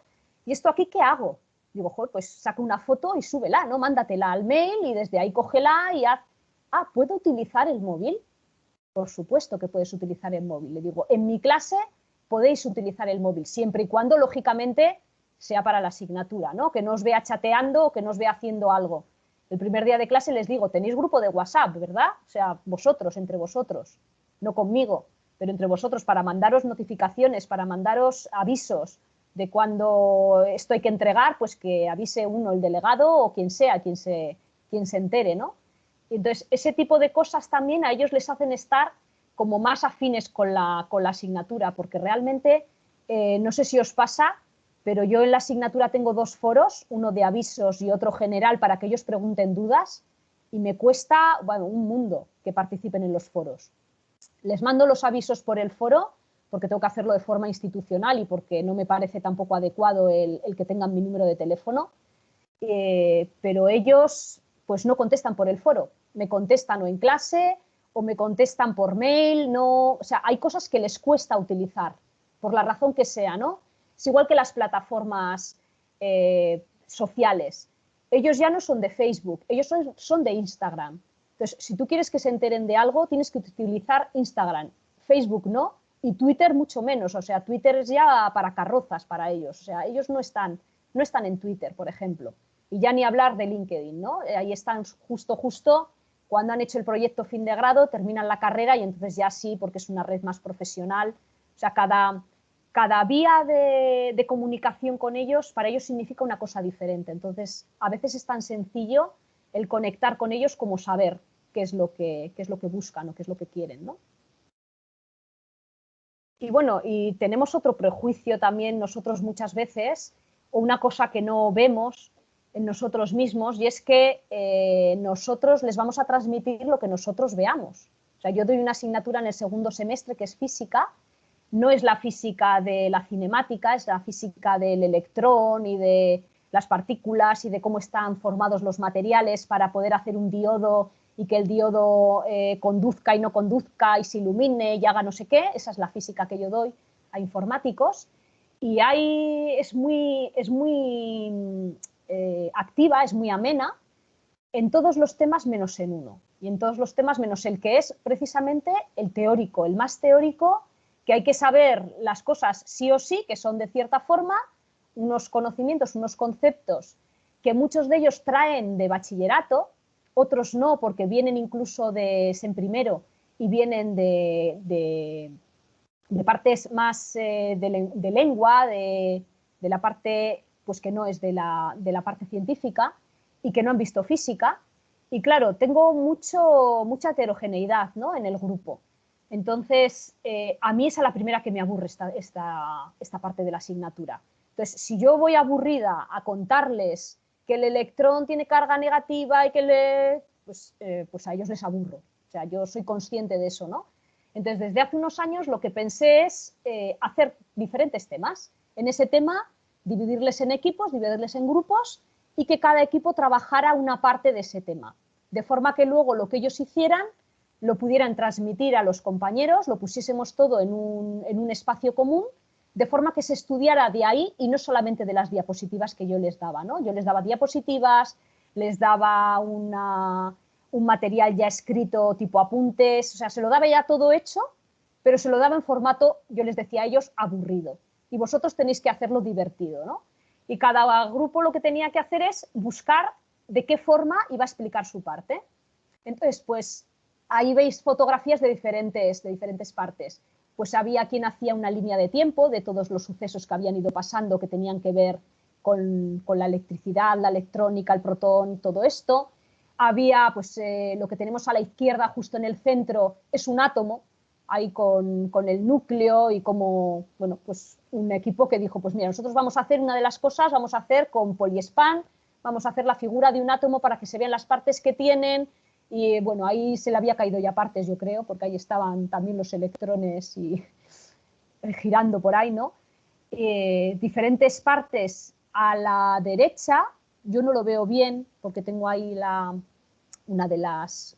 ¿Y esto aquí qué hago? Digo, pues saca una foto y súbela, ¿no? Mándatela al mail y desde ahí cógela y haz. Ah, ¿puedo utilizar el móvil? Por supuesto que puedes utilizar el móvil. Le digo, en mi clase podéis utilizar el móvil, siempre y cuando, lógicamente, sea para la asignatura, ¿no? Que no os vea chateando o que no os vea haciendo algo. El primer día de clase les digo, tenéis grupo de WhatsApp, ¿verdad? O sea, vosotros, entre vosotros, no conmigo, pero entre vosotros para mandaros notificaciones, para mandaros avisos de cuando esto hay que entregar, pues que avise uno, el delegado o quien sea, quien se entere, ¿no? Entonces, ese tipo de cosas también a ellos les hacen estar como más afines con la asignatura, porque realmente, no sé si os pasa, pero yo en la asignatura tengo 2 foros, uno de avisos y otro general para que ellos pregunten dudas, y me cuesta, bueno, un mundo que participen en los foros. Les mando los avisos por el foro, porque tengo que hacerlo de forma institucional y porque no me parece tampoco adecuado el que tengan mi número de teléfono, pero ellos pues no contestan por el foro, me contestan o en clase o me contestan por mail, no, o sea, hay cosas que les cuesta utilizar, por la razón que sea, ¿no? Es igual que las plataformas sociales. Ellos ya no son de Facebook, ellos son de Instagram. Entonces, si tú quieres que se enteren de algo, tienes que utilizar Instagram. Facebook no, y Twitter mucho menos. O sea, Twitter es ya para carrozas para ellos. O sea, ellos no están en Twitter, por ejemplo. Y ya ni hablar de LinkedIn, ¿no? Ahí están justo cuando han hecho el proyecto fin de grado, terminan la carrera y entonces ya sí, porque es una red más profesional. O sea, cada vía de comunicación con ellos, para ellos significa una cosa diferente. Entonces, a veces es tan sencillo el conectar con ellos como saber qué es lo que buscan o qué es lo que quieren, ¿no? Y bueno, y tenemos otro prejuicio también nosotros muchas veces, o una cosa que no vemos en nosotros mismos, y es que nosotros les vamos a transmitir lo que nosotros veamos. O sea, yo doy una asignatura en el segundo semestre que es física, no es la física de la cinemática, es la física del electrón y de las partículas y de cómo están formados los materiales para poder hacer un diodo y que el diodo conduzca y no conduzca y se ilumine y haga no sé qué. Esa es la física que yo doy a informáticos. Y es muy activa, es muy amena en todos los temas menos en uno. Y en todos los temas menos el que es precisamente el teórico, el más teórico, que hay que saber las cosas sí o sí, que son de cierta forma, unos conocimientos, unos conceptos que muchos de ellos traen de bachillerato, otros no, porque vienen incluso de en primero y vienen de partes más de lengua, de la parte pues que no es de la parte científica y que no han visto física. Y claro, tengo mucha heterogeneidad, ¿no?, en el grupo. Entonces, a mí es a la primera que me aburre esta parte de la asignatura. Entonces, si yo voy aburrida a contarles que el electrón tiene carga negativa y que pues a ellos les aburro. O sea, yo soy consciente de eso, ¿no? Entonces, desde hace unos años lo que pensé es hacer diferentes temas. En ese tema, dividirles en equipos, dividirles en grupos y que cada equipo trabajara una parte de ese tema. De forma que luego lo que ellos hicieran lo pudieran transmitir a los compañeros, lo pusiésemos todo en un espacio común, de forma que se estudiara de ahí y no solamente de las diapositivas que yo les daba, ¿no? Yo les daba diapositivas, les daba un material ya escrito tipo apuntes, o sea, se lo daba ya todo hecho, pero se lo daba en formato, yo les decía a ellos, aburrido. Y vosotros tenéis que hacerlo divertido, ¿no? Y cada grupo lo que tenía que hacer es buscar de qué forma iba a explicar su parte. Entonces, pues ahí veis fotografías de diferentes partes. Pues había quien hacía una línea de tiempo de todos los sucesos que habían ido pasando que tenían que ver con la electricidad, la electrónica, el protón, todo esto. Había, pues lo que tenemos a la izquierda, justo en el centro, es un átomo, ahí con el núcleo y como, bueno, pues un equipo que dijo, pues mira, nosotros vamos a hacer una de las cosas, vamos a hacer con poliespan, vamos a hacer la figura de un átomo para que se vean las partes que tienen, y bueno, ahí se le había caído ya partes, yo creo, porque ahí estaban también los electrones y girando por ahí, ¿no? Diferentes partes a la derecha, yo no lo veo bien porque tengo ahí una de las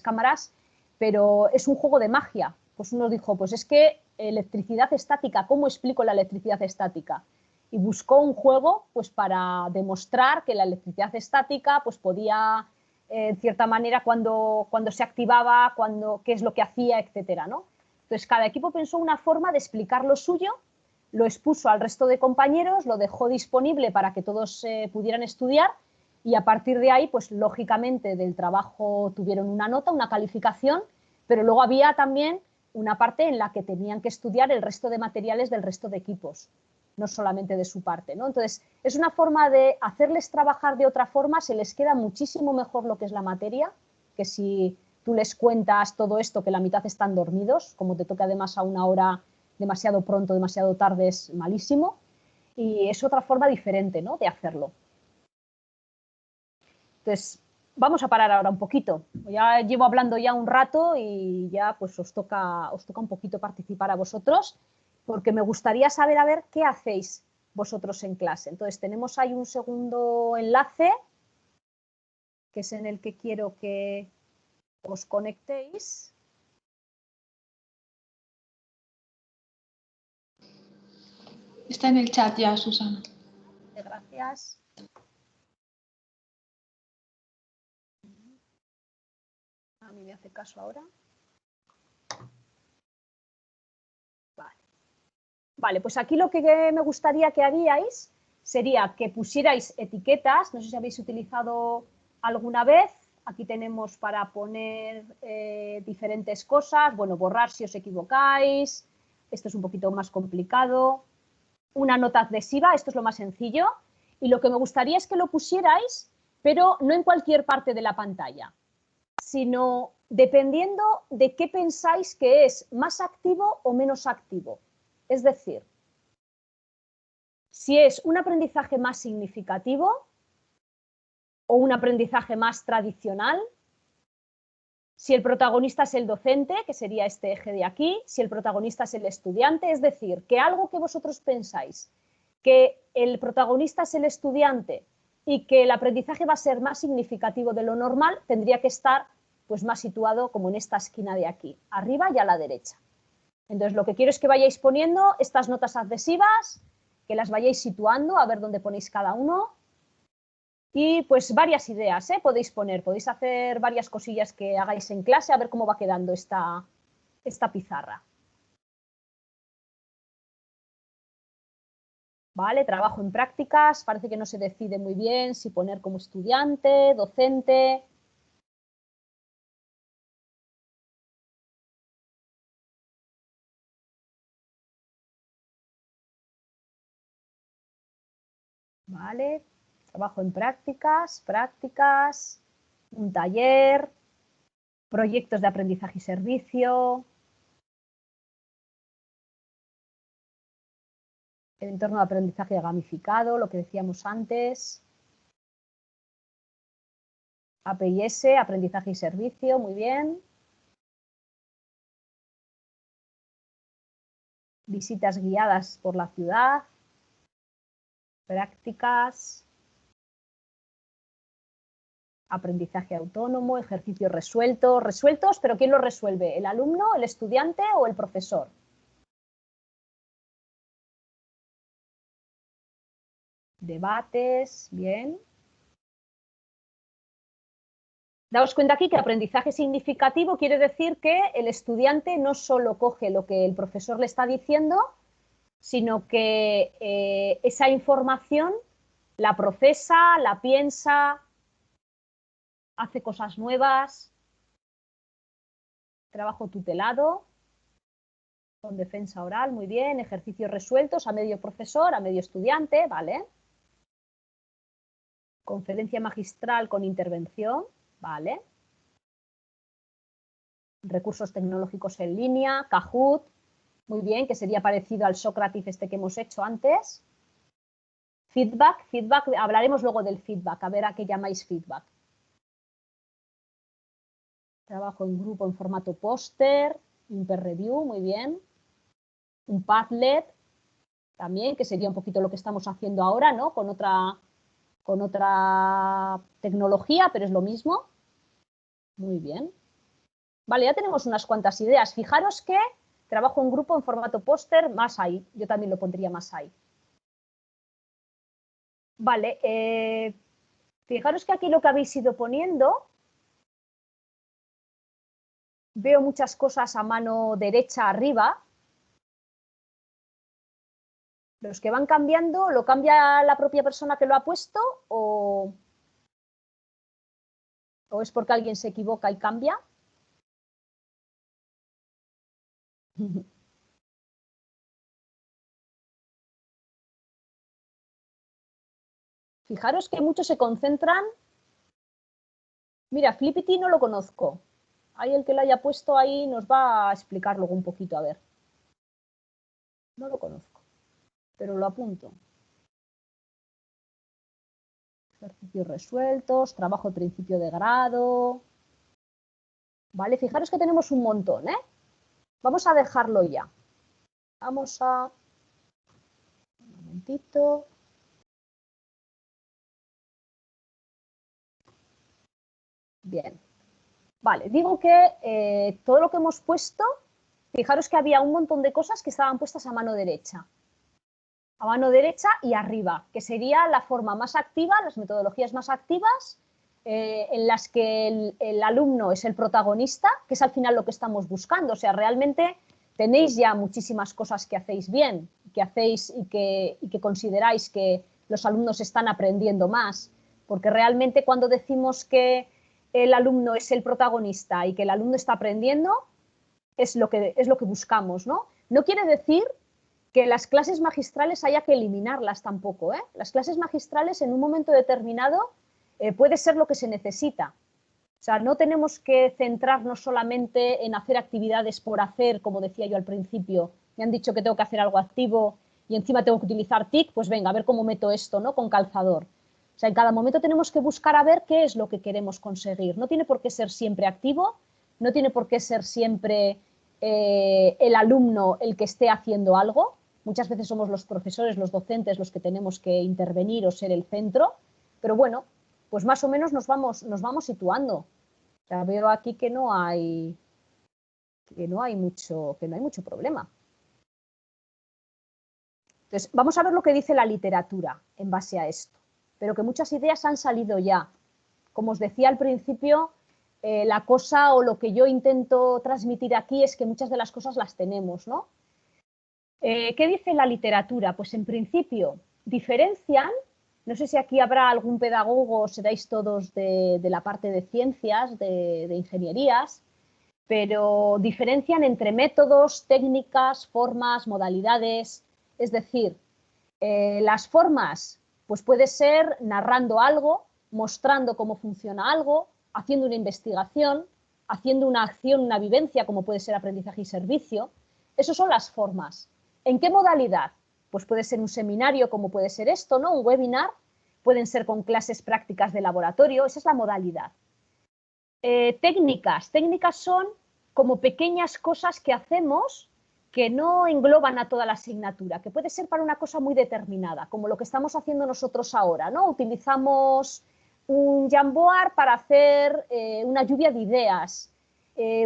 cámaras, pero es un juego de magia. Pues uno dijo, pues es que electricidad estática, ¿cómo explico la electricidad estática? Y buscó un juego pues para demostrar que la electricidad estática pues podía, en cierta manera, cuando se activaba, qué es lo que hacía, etcétera, ¿no? Entonces cada equipo pensó una forma de explicar lo suyo, lo expuso al resto de compañeros, lo dejó disponible para que todos pudieran estudiar y a partir de ahí, pues lógicamente del trabajo tuvieron una nota, una calificación, pero luego había también una parte en la que tenían que estudiar el resto de materiales del resto de equipos, no solamente de su parte, ¿no? Entonces, es una forma de hacerles trabajar de otra forma, se les queda muchísimo mejor lo que es la materia, que si tú les cuentas todo esto, que la mitad están dormidos, como te toca además a una hora demasiado pronto, demasiado tarde, es malísimo, y es otra forma diferente, ¿no?, de hacerlo. Entonces, vamos a parar ahora un poquito. Ya llevo hablando ya un rato y ya pues os toca un poquito participar a vosotros, porque me gustaría saber a ver qué hacéis vosotros en clase. Entonces, tenemos ahí un segundo enlace, que es en el que quiero que os conectéis. Está en el chat ya, Susana. Gracias. A mí me hace caso ahora. Vale, pues aquí lo que me gustaría que haríais sería que pusierais etiquetas, no sé si habéis utilizado alguna vez, aquí tenemos para poner diferentes cosas, bueno, borrar si os equivocáis, esto es un poquito más complicado, una nota adhesiva, esto es lo más sencillo, y lo que me gustaría es que lo pusierais, pero no en cualquier parte de la pantalla, sino dependiendo de qué pensáis que es más activo o menos activo. Es decir, si es un aprendizaje más significativo o un aprendizaje más tradicional, si el protagonista es el docente, que sería este eje de aquí, si el protagonista es el estudiante, es decir, que algo que vosotros pensáis que el protagonista es el estudiante y que el aprendizaje va a ser más significativo de lo normal, tendría que estar pues más situado como en esta esquina de aquí, arriba y a la derecha. Entonces, lo que quiero es que vayáis poniendo estas notas adhesivas, que las vayáis situando, a ver dónde ponéis cada uno. Y pues varias ideas, podéis poner, podéis hacer varias cosillas que hagáis en clase, a ver cómo va quedando esta pizarra. Vale, trabajo en prácticas, parece que no se decide muy bien si poner como estudiante, docente. Vale, trabajo en prácticas, un taller, proyectos de aprendizaje y servicio, el entorno de aprendizaje gamificado, lo que decíamos antes, APIS, aprendizaje y servicio, muy bien. visitas guiadas por la ciudad, prácticas, aprendizaje autónomo, ejercicios resueltos, pero ¿quién los resuelve? ¿El alumno, el estudiante o el profesor? Debates, bien. Daos cuenta aquí que aprendizaje significativo quiere decir que el estudiante no solo coge lo que el profesor le está diciendo, sino que esa información la procesa, la piensa, hace cosas nuevas, trabajo tutelado, con defensa oral, muy bien, ejercicios resueltos a medio profesor, a medio estudiante, ¿vale? Conferencia magistral con intervención, ¿vale? Recursos tecnológicos en línea, Kahoot, muy bien, que sería parecido al Sócrates este que hemos hecho antes. Feedback, hablaremos luego del feedback, a ver a qué llamáis feedback. Trabajo en grupo en formato póster, un peer review, muy bien. Un Padlet, también, que sería un poquito lo que estamos haciendo ahora, ¿no? Con otra tecnología, pero es lo mismo. Muy bien. Vale, ya tenemos unas cuantas ideas. Fijaros que trabajo en grupo en formato póster, más ahí. Yo también lo pondría más ahí. Vale, fijaros que aquí lo que habéis ido poniendo, veo muchas cosas a mano derecha arriba. Los que van cambiando, ¿lo cambia la propia persona que lo ha puesto o es porque alguien se equivoca y cambia? Fijaros que muchos se concentran. Mira, Flippity no lo conozco. Ahí el que lo haya puesto ahí nos va a explicar luego un poquito, a ver. No lo conozco, pero lo apunto. Ejercicios resueltos, trabajo de principio de grado. Vale, fijaros que tenemos un montón, ¿eh? Vamos a dejarlo ya. Vamos a... Un momentito. Bien. Vale, digo que todo lo que hemos puesto, fijaros que había un montón de cosas que estaban puestas a mano derecha. A mano derecha y arriba, que sería la forma más activa, las metodologías más activas, en las que el alumno es el protagonista, que es al final lo que estamos buscando. O sea, realmente tenéis ya muchísimas cosas que hacéis bien, que hacéis y que consideráis que los alumnos están aprendiendo más, porque realmente cuando decimos que el alumno es el protagonista y que el alumno está aprendiendo, es lo que buscamos, ¿no? No quiere decir que las clases magistrales haya que eliminarlas tampoco, ¿eh? Las clases magistrales en un momento determinado puede ser lo que se necesita. O sea, no tenemos que centrarnos solamente en hacer actividades por hacer, como decía yo al principio. Me han dicho que tengo que hacer algo activo y encima tengo que utilizar TIC, pues venga, a ver cómo meto esto, ¿no? Con calzador. O sea, en cada momento tenemos que buscar a ver qué es lo que queremos conseguir. No tiene por qué ser siempre activo, no tiene por qué ser siempre el alumno el que esté haciendo algo. Muchas veces somos los profesores, los docentes, los que tenemos que intervenir o ser el centro, pero bueno, pues más o menos nos vamos situando. O sea, veo aquí que no hay mucho problema. Entonces, vamos a ver lo que dice la literatura en base a esto, pero que muchas ideas han salido ya. Como os decía al principio, la cosa o lo que yo intento transmitir aquí es que muchas de las cosas las tenemos, ¿no? ¿Qué dice la literatura? Pues en principio diferencian, no sé si aquí habrá algún pedagogo, seráis todos de la parte de ciencias, de ingenierías, pero diferencian entre métodos, técnicas, formas, modalidades. Es decir, las formas, pues puede ser narrando algo, mostrando cómo funciona algo, haciendo una investigación, haciendo una acción, una vivencia, como puede ser aprendizaje y servicio. Esas son las formas. ¿En qué modalidad? Pues puede ser un seminario, como puede ser esto, ¿no? Un webinar, pueden ser con clases prácticas de laboratorio, esa es la modalidad. Técnicas son como pequeñas cosas que hacemos que no engloban a toda la asignatura, que puede ser para una cosa muy determinada, como lo que estamos haciendo nosotros ahora, ¿no? Utilizamos un Jamboard para hacer una lluvia de ideas.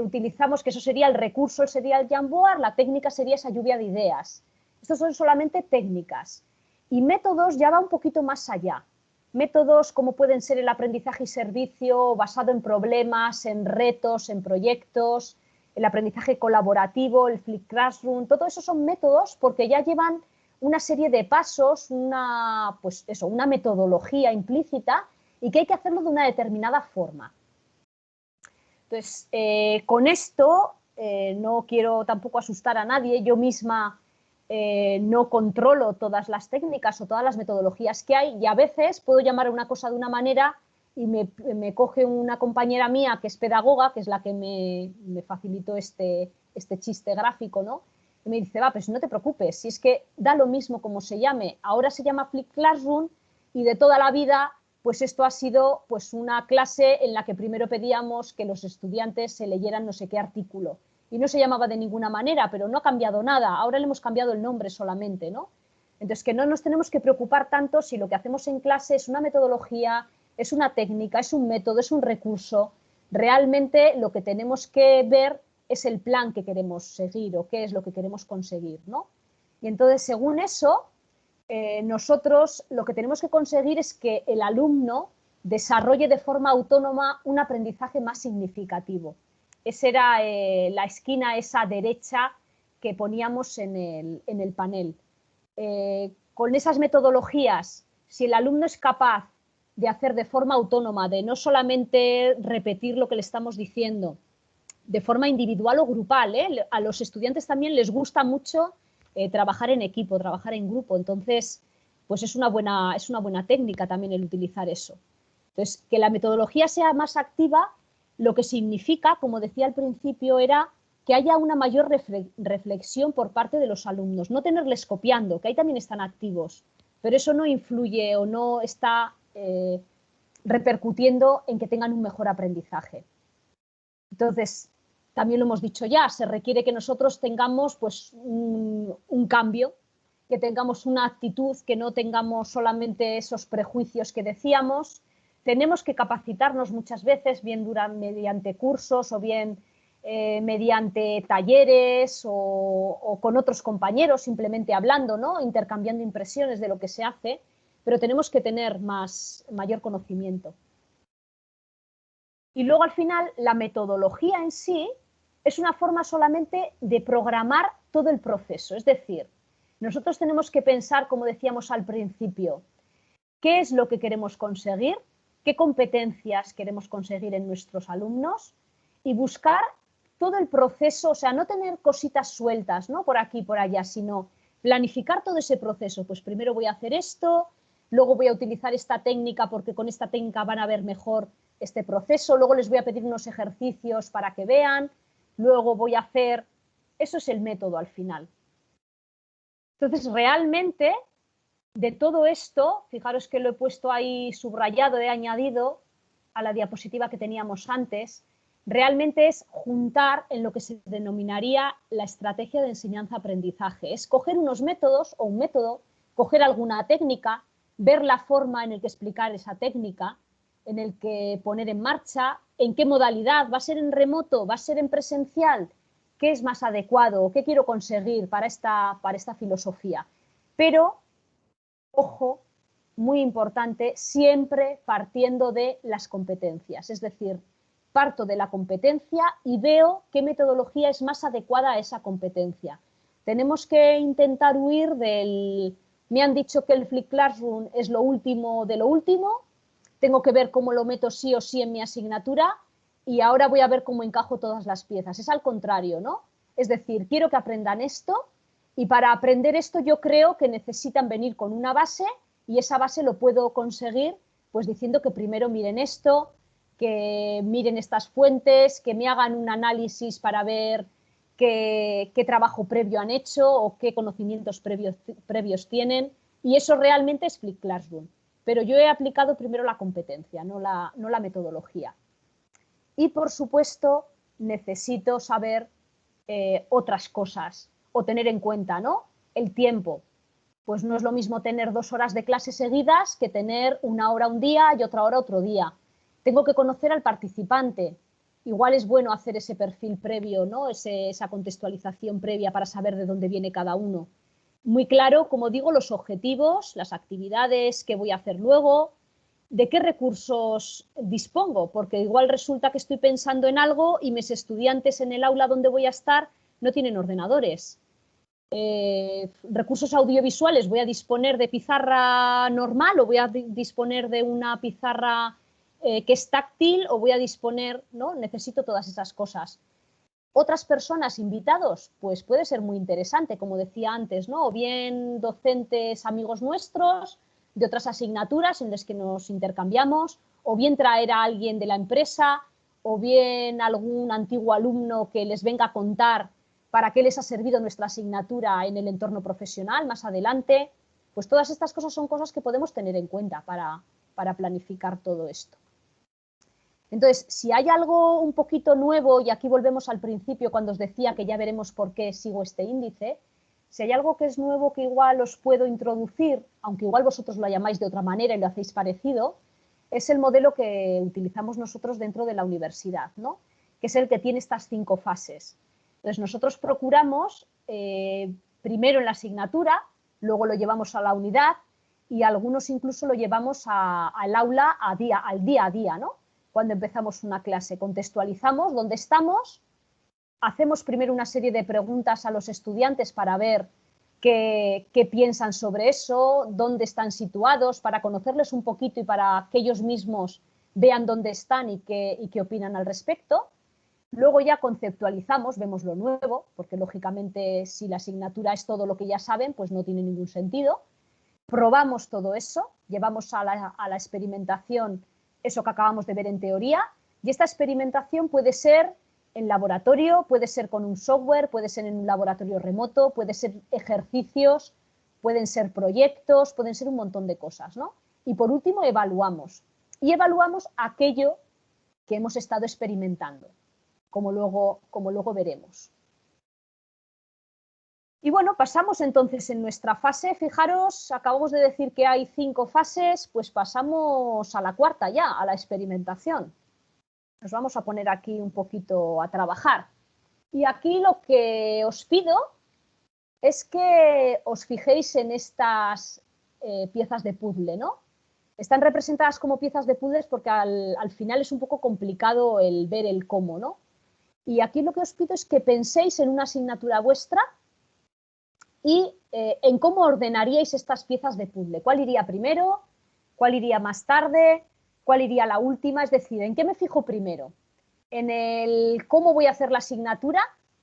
Utilizamos, que eso sería el recurso, sería el Jamboard, la técnica sería esa lluvia de ideas. Estos son solamente técnicas. Y métodos ya va un poquito más allá. Métodos como pueden ser el aprendizaje y servicio basado en problemas, en retos, en proyectos, el aprendizaje colaborativo, el Flipped Classroom, todo eso son métodos porque ya llevan una serie de pasos, una metodología implícita y que hay que hacerlo de una determinada forma. Entonces, con esto no quiero tampoco asustar a nadie, yo misma no controlo todas las técnicas o todas las metodologías que hay y a veces puedo llamar a una cosa de una manera y me coge una compañera mía que es pedagoga, que es la que me facilitó este chiste gráfico, ¿no? Y me dice, va, pues no te preocupes, si es que da lo mismo como se llame, ahora se llama Flipped Classroom y de toda la vida pues esto ha sido pues una clase en la que primero pedíamos que los estudiantes se leyeran no sé qué artículo y no se llamaba de ninguna manera, pero no ha cambiado nada, ahora le hemos cambiado el nombre solamente, ¿no? Entonces que no nos tenemos que preocupar tanto si lo que hacemos en clase es una metodología, es una técnica, es un método, es un recurso. Realmente lo que tenemos que ver es el plan que queremos seguir o qué es lo que queremos conseguir, ¿no? Y entonces, según eso, nosotros lo que tenemos que conseguir es que el alumno desarrolle de forma autónoma un aprendizaje más significativo. Esa era la esquina, esa derecha que poníamos en el panel. Con esas metodologías, si el alumno es capaz de hacer de forma autónoma, de no solamente repetir lo que le estamos diciendo, de forma individual o grupal, a los estudiantes también les gusta mucho trabajar en equipo, trabajar en grupo, entonces pues es una buena técnica también el utilizar eso. Entonces, que la metodología sea más activa, lo que significa, como decía al principio, era que haya una mayor reflexión por parte de los alumnos, no tenerles copiando, que ahí también están activos, pero eso no influye o no está repercutiendo en que tengan un mejor aprendizaje. Entonces, también lo hemos dicho ya, se requiere que nosotros tengamos pues, un cambio, que tengamos una actitud, que no tengamos solamente esos prejuicios que decíamos. Tenemos que capacitarnos muchas veces, bien mediante cursos o bien mediante talleres o con otros compañeros, simplemente hablando, ¿no? Intercambiando impresiones de lo que se hace, pero tenemos que tener mayor conocimiento. Y luego al final la metodología en sí es una forma solamente de programar todo el proceso. Es decir, nosotros tenemos que pensar, como decíamos al principio, qué es lo que queremos conseguir, qué competencias queremos conseguir en nuestros alumnos y buscar todo el proceso, o sea, no tener cositas sueltas, ¿no? Por aquí, por allá, sino planificar todo ese proceso. Pues primero voy a hacer esto, luego voy a utilizar esta técnica porque con esta técnica van a ver mejor este proceso, luego les voy a pedir unos ejercicios para que vean, luego voy a hacer... Eso es el método al final. Entonces, realmente, de todo esto, fijaros que lo he puesto ahí subrayado, he añadido a la diapositiva que teníamos antes, realmente es juntar en lo que se denominaría la estrategia de enseñanza-aprendizaje. Es coger unos métodos o un método, coger alguna técnica, ver la forma en la que explicar esa técnica, en el que poner en marcha, en qué modalidad, va a ser en remoto, va a ser en presencial, qué es más adecuado, qué quiero conseguir para esta filosofía. Pero, ojo, muy importante, siempre partiendo de las competencias, es decir, parto de la competencia y veo qué metodología es más adecuada a esa competencia. Tenemos que intentar huir del... Me han dicho que el Flipped Classroom es lo último de lo último, tengo que ver cómo lo meto sí o sí en mi asignatura y ahora voy a ver cómo encajo todas las piezas. Es al contrario, ¿no? Es decir, quiero que aprendan esto y para aprender esto yo creo que necesitan venir con una base y esa base lo puedo conseguir pues diciendo que primero miren esto, que miren estas fuentes, que me hagan un análisis para ver qué trabajo previo han hecho o qué conocimientos previos tienen y eso realmente es Flipped Classroom. Pero yo he aplicado primero la competencia, no la metodología. Y, por supuesto, necesito saber otras cosas. o tener en cuenta, ¿no? El tiempo. Pues no es lo mismo tener 2 horas de clase seguidas que tener 1 hora un día y otra hora otro día. Tengo que conocer al participante. Igual es bueno hacer ese perfil previo, ¿no? Esa contextualización previa para saber de dónde viene cada uno. Muy claro, como digo, los objetivos, las actividades que voy a hacer luego, de qué recursos dispongo, porque igual resulta que estoy pensando en algo y mis estudiantes en el aula donde voy a estar no tienen ordenadores. Recursos audiovisuales, voy a disponer de pizarra normal o voy a disponer de una pizarra que es táctil o voy a disponer, ¿no? Necesito todas esas cosas. Otras personas, invitados, pues puede ser muy interesante, como decía antes, ¿no? O bien docentes amigos nuestros de otras asignaturas en las que nos intercambiamos, o bien traer a alguien de la empresa, o bien algún antiguo alumno que les venga a contar para qué les ha servido nuestra asignatura en el entorno profesional más adelante. Pues todas estas cosas son cosas que podemos tener en cuenta para planificar todo esto. Entonces, si hay algo un poquito nuevo, y aquí volvemos al principio cuando os decía que ya veremos por qué sigo este índice, si hay algo que es nuevo que igual os puedo introducir, aunque igual vosotros lo llamáis de otra manera y lo hacéis parecido, es el modelo que utilizamos nosotros dentro de la universidad, ¿no? Que es el que tiene estas 5 fases. Entonces, nosotros procuramos, primero en la asignatura, luego lo llevamos a la unidad y algunos incluso lo llevamos al aula al día a día, ¿no? Cuando empezamos una clase, contextualizamos dónde estamos, hacemos primero una serie de preguntas a los estudiantes para ver qué piensan sobre eso, dónde están situados, para conocerles un poquito y para que ellos mismos vean dónde están y qué opinan al respecto. Luego ya conceptualizamos, vemos lo nuevo, porque lógicamente si la asignatura es todo lo que ya saben, pues no tiene ningún sentido. Probamos todo eso, llevamos a la experimentación eso que acabamos de ver en teoría, y esta experimentación puede ser en laboratorio, puede ser con un software, puede ser en un laboratorio remoto, puede ser ejercicios, pueden ser proyectos, pueden ser un montón de cosas, ¿no? Y por último evaluamos. Y evaluamos aquello que hemos estado experimentando, como luego veremos. Y bueno, pasamos entonces en nuestra fase. Fijaros, acabamos de decir que hay 5 fases, pues pasamos a la 4ª ya, a la experimentación. Nos vamos a poner aquí un poquito a trabajar. Y aquí lo que os pido es que os fijéis en estas piezas de puzzle, ¿no? Están representadas como piezas de puzzles porque al final es un poco complicado el ver el cómo, ¿no? Y aquí lo que os pido es que penséis en una asignatura vuestra y en cómo ordenaríais estas piezas de puzzle. ¿Cuál iría primero? ¿Cuál iría más tarde? ¿Cuál iría la última? Es decir, ¿en qué me fijo primero? ¿En el cómo voy a hacer la asignatura?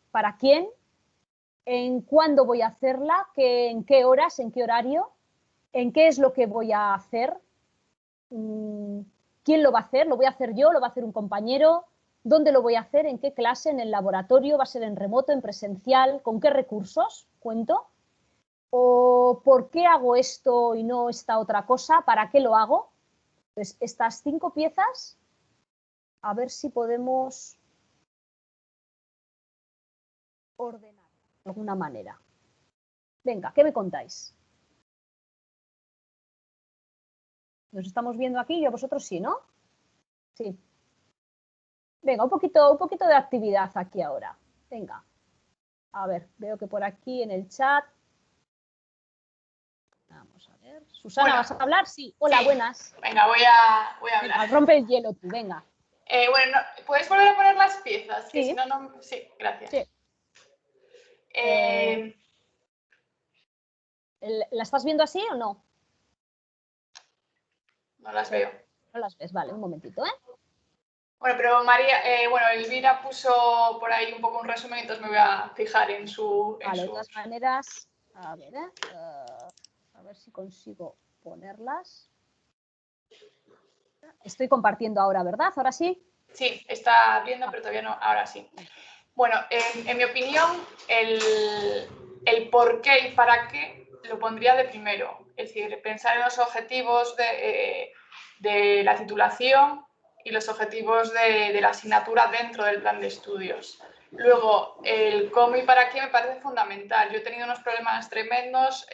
¿Para quién? ¿En cuándo voy a hacerla? ¿En qué horas? ¿En qué horario? ¿En qué es lo que voy a hacer? ¿Quién lo va a hacer? ¿Lo voy a hacer yo? ¿Lo va a hacer un compañero? ¿Dónde lo voy a hacer? ¿En qué clase? ¿En el laboratorio? ¿Va a ser en remoto? ¿En presencial? ¿Con qué recursos cuento? ¿O por qué hago esto y no esta otra cosa? ¿Para qué lo hago? Pues estas 5 piezas, a ver si podemos ordenar de alguna manera. Venga, ¿qué me contáis? Nos estamos viendo aquí y a vosotros sí, ¿no? Sí. Venga, un poquito de actividad aquí ahora. Venga. A ver, veo que por aquí en el chat. Vamos a ver. Susana, Bueno, ¿vas a hablar? Sí. Hola, sí. Buenas. Venga, voy a hablar. Venga, rompe el hielo tú, venga. Bueno, ¿puedes volver a poner las piezas? Que Sí. si no, no... Sí, gracias. Sí. ¿La estás viendo así o no? No las veo. No las ves, vale, un momentito, ¿eh? Bueno, pero María, Elvira puso por ahí un poco un resumen, entonces me voy a fijar en su... Vale, de todas maneras, a ver si consigo ponerlas. Estoy compartiendo ahora, ¿verdad? ¿Ahora sí? Sí, está viendo, pero todavía no, ahora sí. Bueno, en mi opinión, el por qué y para qué lo pondría de primero. Es decir, pensar en los objetivos de la titulación y los objetivos de la asignatura dentro del plan de estudios. Luego, el cómo y para qué me parece fundamental. Yo he tenido unos problemas tremendos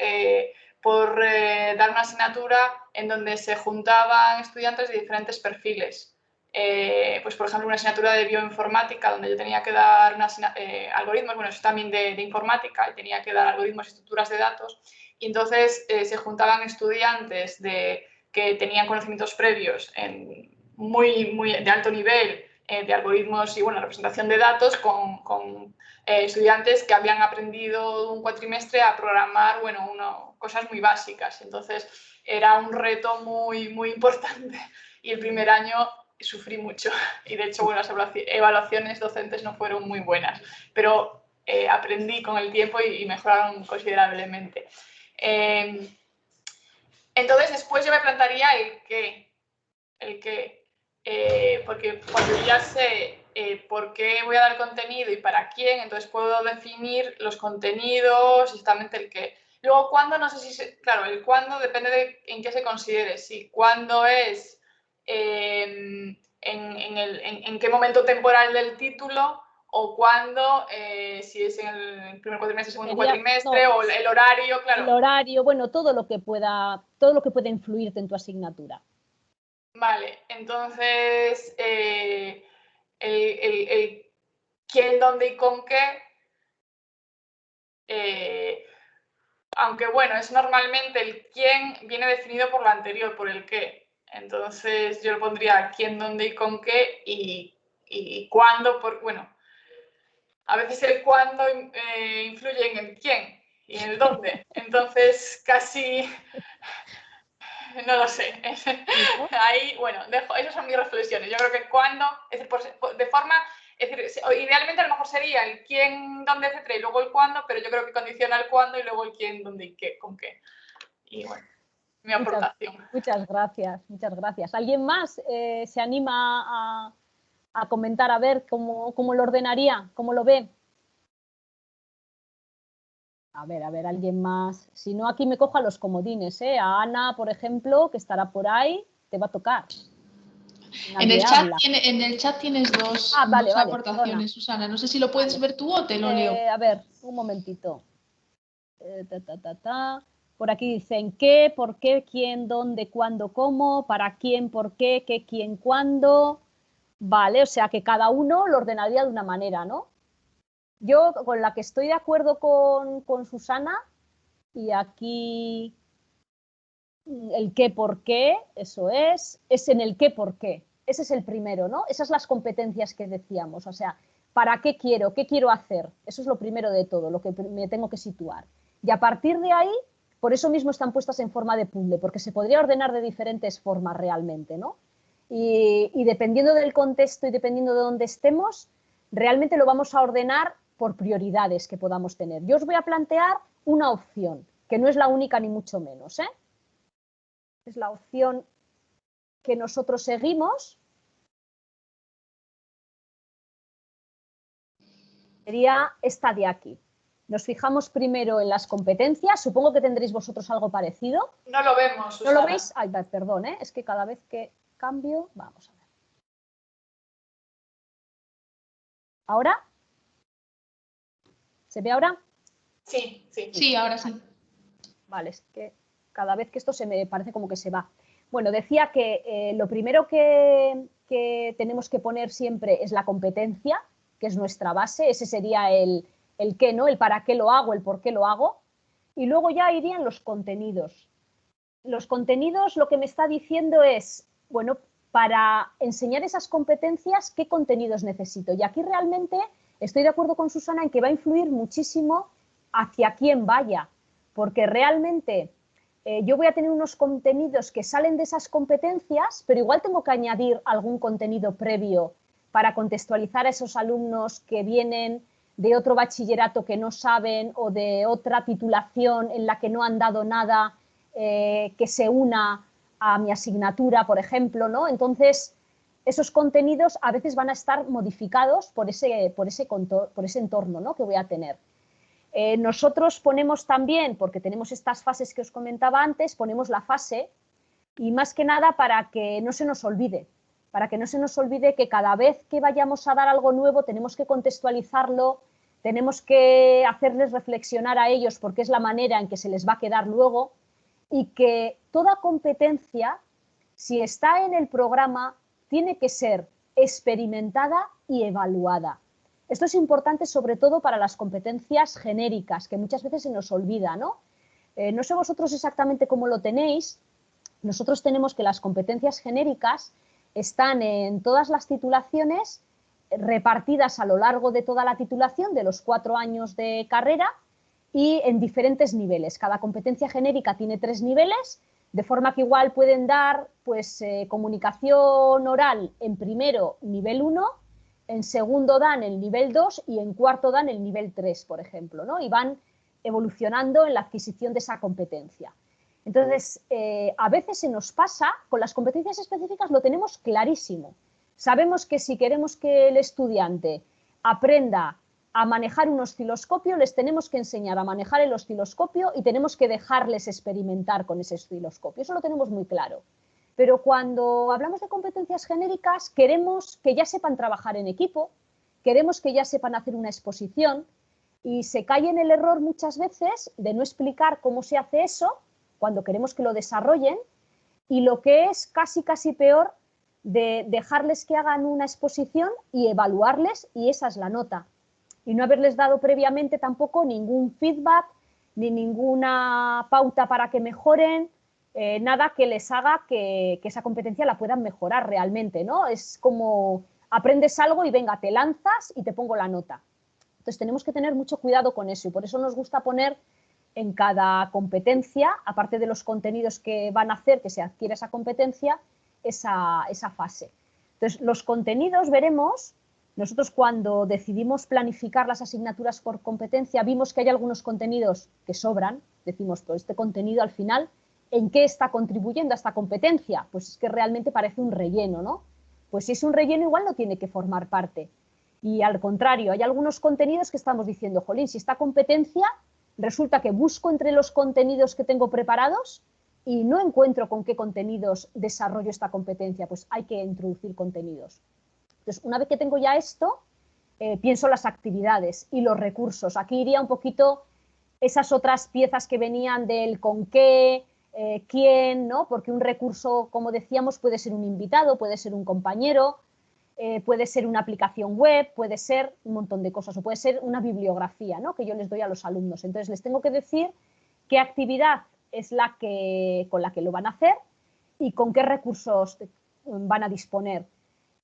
por dar una asignatura en donde se juntaban estudiantes de diferentes perfiles. Pues, por ejemplo, una asignatura de bioinformática donde yo tenía que dar algoritmos, bueno, eso también de informática, y tenía que dar algoritmos y estructuras de datos. Y entonces se juntaban estudiantes que tenían conocimientos previos muy de alto nivel de algoritmos y bueno, representación de datos con estudiantes que habían aprendido un cuatrimestre a programar cosas muy básicas. Entonces era un reto muy importante y el primer año sufrí mucho y de hecho bueno, las evaluaciones docentes no fueron muy buenas, pero aprendí con el tiempo y mejoraron considerablemente. Entonces después yo me plantearía el qué. Porque cuando ya sé por qué voy a dar contenido y para quién, entonces puedo definir los contenidos, exactamente el qué. Luego, cuándo, no sé si... Claro, el cuándo depende de en qué se considere. Si cuándo es en qué momento temporal del título o cuándo, si es en el primer cuatrimestre, segundo cuatrimestre, no, o el horario, claro. El horario, bueno, todo lo que pueda influirte en tu asignatura. Vale, entonces, el quién, dónde y con qué, aunque bueno, es normalmente el quién viene definido por lo anterior, por el qué. Entonces yo lo pondría quién, dónde y con qué y cuándo, bueno, a veces el cuándo influye en el quién y en el dónde. Entonces casi... No lo sé. Ahí, bueno, esas son mis reflexiones. Yo creo que cuándo, es decir, de forma, es decir, idealmente a lo mejor sería el quién, dónde, etcétera, y luego el cuándo, pero yo creo que condiciona el cuándo y luego el quién, dónde y qué, con qué. Y bueno, mi aportación. Muchas gracias, muchas gracias. ¿Alguien más se anima a comentar, a ver cómo lo ordenaría, cómo lo ve? A ver, alguien más. Si no, aquí me cojo a los comodines, ¿eh? A Ana, por ejemplo, que estará por ahí, te va a tocar. En el chat tienes dos aportaciones, perdona. Susana. No sé si lo puedes ver tú o te lo leo. A ver, un momentito. Por aquí dicen qué, por qué, quién, dónde, cuándo, cómo, para quién, por qué, quién, cuándo. Vale, o sea que cada uno lo ordenaría de una manera, ¿no? Yo con la que estoy de acuerdo con Susana, y aquí el qué, por qué, eso es en el qué, por qué. Ese es el primero, ¿no? Esas son las competencias que decíamos, o sea, ¿para qué quiero hacer? Eso es lo primero de todo, lo que me tengo que situar. Y a partir de ahí, por eso mismo están puestas en forma de puzzle, porque se podría ordenar de diferentes formas realmente, ¿no? Y dependiendo del contexto y dependiendo de dónde estemos, realmente lo vamos a ordenar por prioridades que podamos tener. Yo os voy a plantear una opción, que no es la única ni mucho menos, ¿eh? Es la opción que nosotros seguimos. Sería esta de aquí. Nos fijamos primero en las competencias. Supongo que tendréis vosotros algo parecido. No lo vemos, Susana. ¿No lo veis? Ay, perdón, ¿eh? Es que cada vez que cambio... Vamos a ver. ¿Ahora? ¿Se ve ahora? Sí. Sí, ahora sí. Vale, es que cada vez que esto se me parece como que se va. Bueno, decía que lo primero que tenemos que poner siempre es la competencia, que es nuestra base. Ese sería el qué, ¿no? El para qué lo hago, el por qué lo hago. Y luego ya irían los contenidos. Los contenidos lo que me está diciendo es, bueno, para enseñar esas competencias, ¿qué contenidos necesito? Y aquí realmente estoy de acuerdo con Susana en que va a influir muchísimo hacia quién vaya, porque realmente yo voy a tener unos contenidos que salen de esas competencias, pero igual tengo que añadir algún contenido previo para contextualizar a esos alumnos que vienen de otro bachillerato que no saben o de otra titulación en la que no han dado nada que se una a mi asignatura, por ejemplo, ¿no? Entonces, esos contenidos a veces van a estar modificados por ese entorno, ¿no? que voy a tener. Nosotros ponemos también, porque tenemos estas fases que os comentaba antes, ponemos la fase y más que nada para que no se nos olvide. para que no se nos olvide que cada vez que vayamos a dar algo nuevo tenemos que contextualizarlo, tenemos que hacerles reflexionar a ellos porque es la manera en que se les va a quedar luego, y que toda competencia, si está en el programa, tiene que ser experimentada y evaluada. Esto es importante sobre todo para las competencias genéricas, que muchas veces se nos olvida, ¿no? No sé vosotros exactamente cómo lo tenéis. Nosotros tenemos que las competencias genéricas están en todas las titulaciones repartidas a lo largo de toda la titulación, de los 4 años de carrera, y en diferentes niveles. Cada competencia genérica tiene 3 niveles, de forma que igual pueden dar pues, comunicación oral en primero nivel 1, en segundo dan el nivel 2 y en cuarto dan el nivel 3, por ejemplo, ¿no? Y van evolucionando en la adquisición de esa competencia. Entonces, a veces se nos pasa, con las competencias específicas lo tenemos clarísimo. Sabemos que si queremos que el estudiante aprenda a manejar un osciloscopio, les tenemos que enseñar a manejar el osciloscopio y tenemos que dejarles experimentar con ese osciloscopio. Eso lo tenemos muy claro. Pero cuando hablamos de competencias genéricas, queremos que ya sepan trabajar en equipo, queremos que ya sepan hacer una exposición, y se cae en el error muchas veces de no explicar cómo se hace eso cuando queremos que lo desarrollen, y lo que es casi peor, de dejarles que hagan una exposición y evaluarles, y esa es la nota. Y no haberles dado previamente tampoco ningún feedback, ni ninguna pauta para que mejoren, nada que les haga que esa competencia la puedan mejorar realmente, ¿no? Es como aprendes algo y venga, te lanzas y te pongo la nota. Entonces tenemos que tener mucho cuidado con eso, y por eso nos gusta poner en cada competencia, aparte de los contenidos que van a hacer que se adquiera esa competencia, esa fase. Entonces, los contenidos veremos, nosotros cuando decidimos planificar las asignaturas por competencia, vimos que hay algunos contenidos que sobran, decimos, pues este contenido al final, ¿en qué está contribuyendo a esta competencia? Pues es que realmente parece un relleno, ¿no? Pues si es un relleno igual no tiene que formar parte. Y al contrario, hay algunos contenidos que estamos diciendo, jolín, si esta competencia resulta que busco entre los contenidos que tengo preparados y no encuentro con qué contenidos desarrollo esta competencia, pues hay que introducir contenidos. Entonces, una vez que tengo ya esto, pienso las actividades y los recursos. Aquí iría un poquito esas otras piezas que venían del con qué, quién, ¿no? Porque un recurso, como decíamos, puede ser un invitado, puede ser un compañero, puede ser una aplicación web, puede ser un montón de cosas, o puede ser una bibliografía, ¿no? Que yo les doy a los alumnos. Entonces, les tengo que decir qué actividad es con la que lo van a hacer y con qué recursos van a disponer.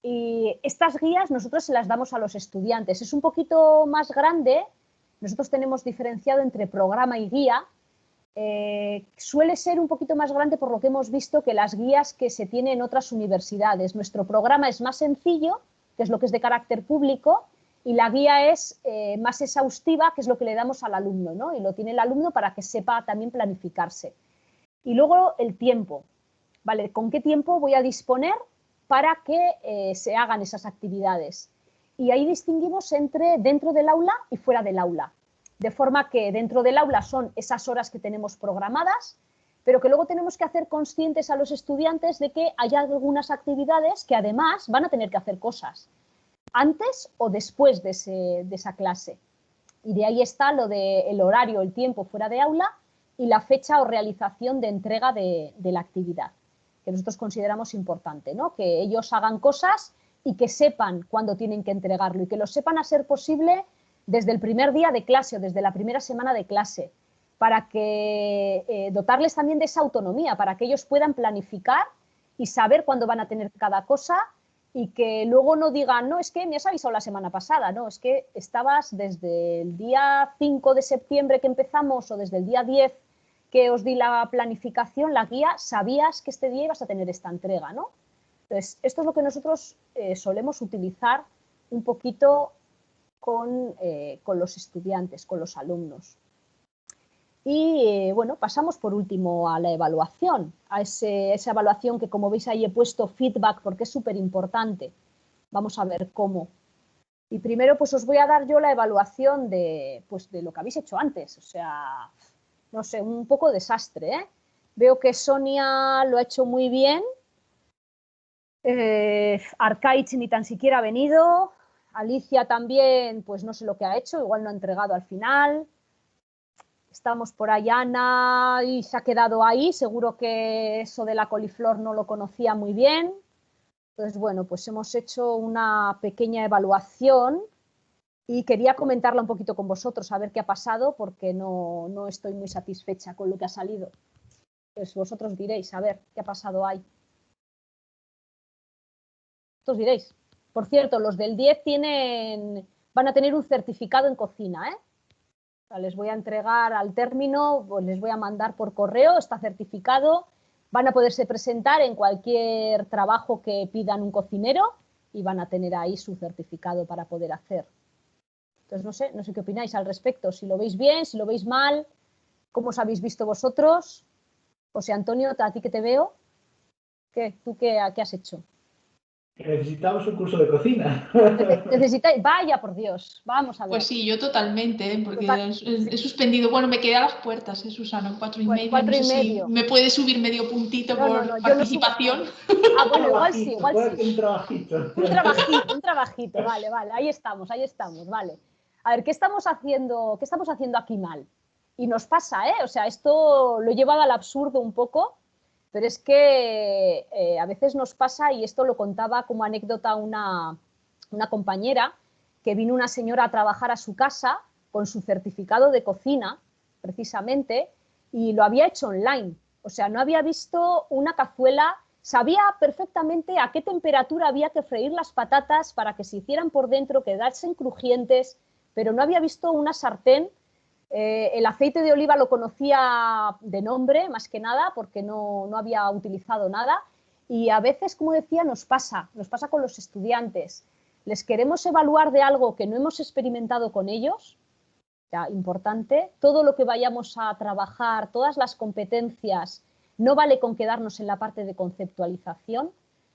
Y estas guías nosotros se las damos a los estudiantes. Es un poquito más grande. Nosotros tenemos diferenciado entre programa y guía. Suele ser un poquito más grande por lo que hemos visto que las guías que se tienen en otras universidades. Nuestro programa es más sencillo, que es lo que es de carácter público, y la guía es más exhaustiva, que es lo que le damos al alumno, ¿no? Y lo tiene el alumno para que sepa también planificarse. Y luego el tiempo, ¿vale? ¿Con qué tiempo voy a disponer para que se hagan esas actividades? Y ahí distinguimos entre dentro del aula y fuera del aula. De forma que dentro del aula son esas horas que tenemos programadas, pero que luego tenemos que hacer conscientes a los estudiantes de que hay algunas actividades que además van a tener que hacer cosas antes o después de esa clase. Y de ahí está lo del horario, el tiempo fuera de aula y la fecha o realización de entrega de la actividad, que nosotros consideramos importante, ¿no? Que ellos hagan cosas y que sepan cuándo tienen que entregarlo y que lo sepan a ser posible desde el primer día de clase o desde la primera semana de clase, para que dotarles también de esa autonomía, para que ellos puedan planificar y saber cuándo van a tener cada cosa, y que luego no digan, no, es que me has avisado la semana pasada, no, es que estabas desde el día 5 de septiembre que empezamos o desde el día 10 que os di la planificación, la guía, sabías que este día ibas a tener esta entrega, ¿no? Entonces, esto es lo que nosotros solemos utilizar un poquito con los estudiantes, con los alumnos. Y bueno, pasamos por último a la evaluación, a esa evaluación que, como veis ahí he puesto feedback porque es súper importante. Vamos a ver cómo. Y primero pues os voy a dar yo la evaluación de lo que habéis hecho antes. O sea, no sé, un poco desastre, ¿eh? Veo que Sonia lo ha hecho muy bien. Arcaich ni tan siquiera ha venido. Alicia también, pues no sé lo que ha hecho, igual no ha entregado al final. Estamos por ahí, Ana, y se ha quedado ahí. Seguro que eso de la coliflor no lo conocía muy bien. Entonces, bueno, pues hemos hecho una pequeña evaluación y quería comentarla un poquito con vosotros, a ver qué ha pasado, porque no estoy muy satisfecha con lo que ha salido. Pues vosotros diréis, a ver qué ha pasado ahí. Vosotros diréis. Por cierto, los del 10 van a tener un certificado en cocina, ¿eh? O sea, les voy a entregar al término, pues les voy a mandar por correo, está certificado. Van a poderse presentar en cualquier trabajo que pidan un cocinero y van a tener ahí su certificado para poder hacer. Entonces, no sé qué opináis al respecto, si lo veis bien, si lo veis mal, cómo os habéis visto vosotros. José Antonio, a ti que te veo, ¿tú qué has hecho? Que necesitamos un curso de cocina. ¿Necesitáis? Vaya, por Dios, vamos a ver. Pues sí, yo totalmente, porque Sí. he suspendido, bueno, me quedé a las puertas, Susana, en 4,5, Cuatro no y sé medio. si me puede subir medio puntito por yo participación. No subo. Ah, bueno, igual sí, igual Puede sí. ser un trabajito. Un trabajito, vale, ahí estamos, vale. A ver, ¿qué estamos haciendo aquí mal? Y nos pasa, ¿eh? O sea, esto lo he llevado al absurdo un poco, pero es que a veces nos pasa, y esto lo contaba como anécdota una compañera, que vino una señora a trabajar a su casa con su certificado de cocina, precisamente, y lo había hecho online. O sea, no había visto una cazuela, sabía perfectamente a qué temperatura había que freír las patatas para que se hicieran por dentro, quedasen crujientes, pero no había visto una sartén. El aceite de oliva lo conocía de nombre, más que nada, porque no había utilizado nada. Y a veces, como decía, nos pasa con los estudiantes. Les queremos evaluar de algo que no hemos experimentado con ellos. Ya, importante, todo lo que vayamos a trabajar, todas las competencias, no vale con quedarnos en la parte de conceptualización,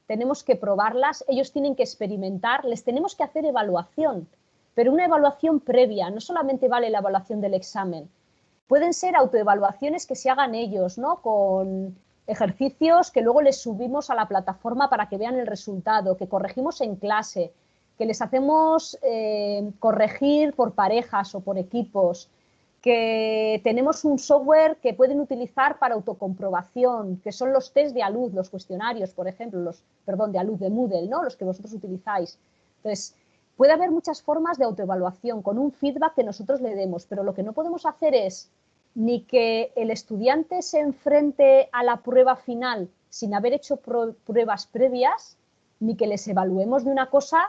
tenemos que probarlas, ellos tienen que experimentar, les tenemos que hacer evaluación, pero una evaluación previa, no solamente vale la evaluación del examen, pueden ser autoevaluaciones que se hagan ellos, ¿no? Con ejercicios que luego les subimos a la plataforma para que vean el resultado, que corregimos en clase, que les hacemos corregir por parejas o por equipos, que tenemos un software que pueden utilizar para autocomprobación, que son los test de ALUD, los cuestionarios, por ejemplo, de ALUD, de Moodle, ¿no? Los que vosotros utilizáis. Entonces, puede haber muchas formas de autoevaluación con un feedback que nosotros le demos, pero lo que no podemos hacer es ni que el estudiante se enfrente a la prueba final sin haber hecho pruebas previas, ni que les evaluemos de una cosa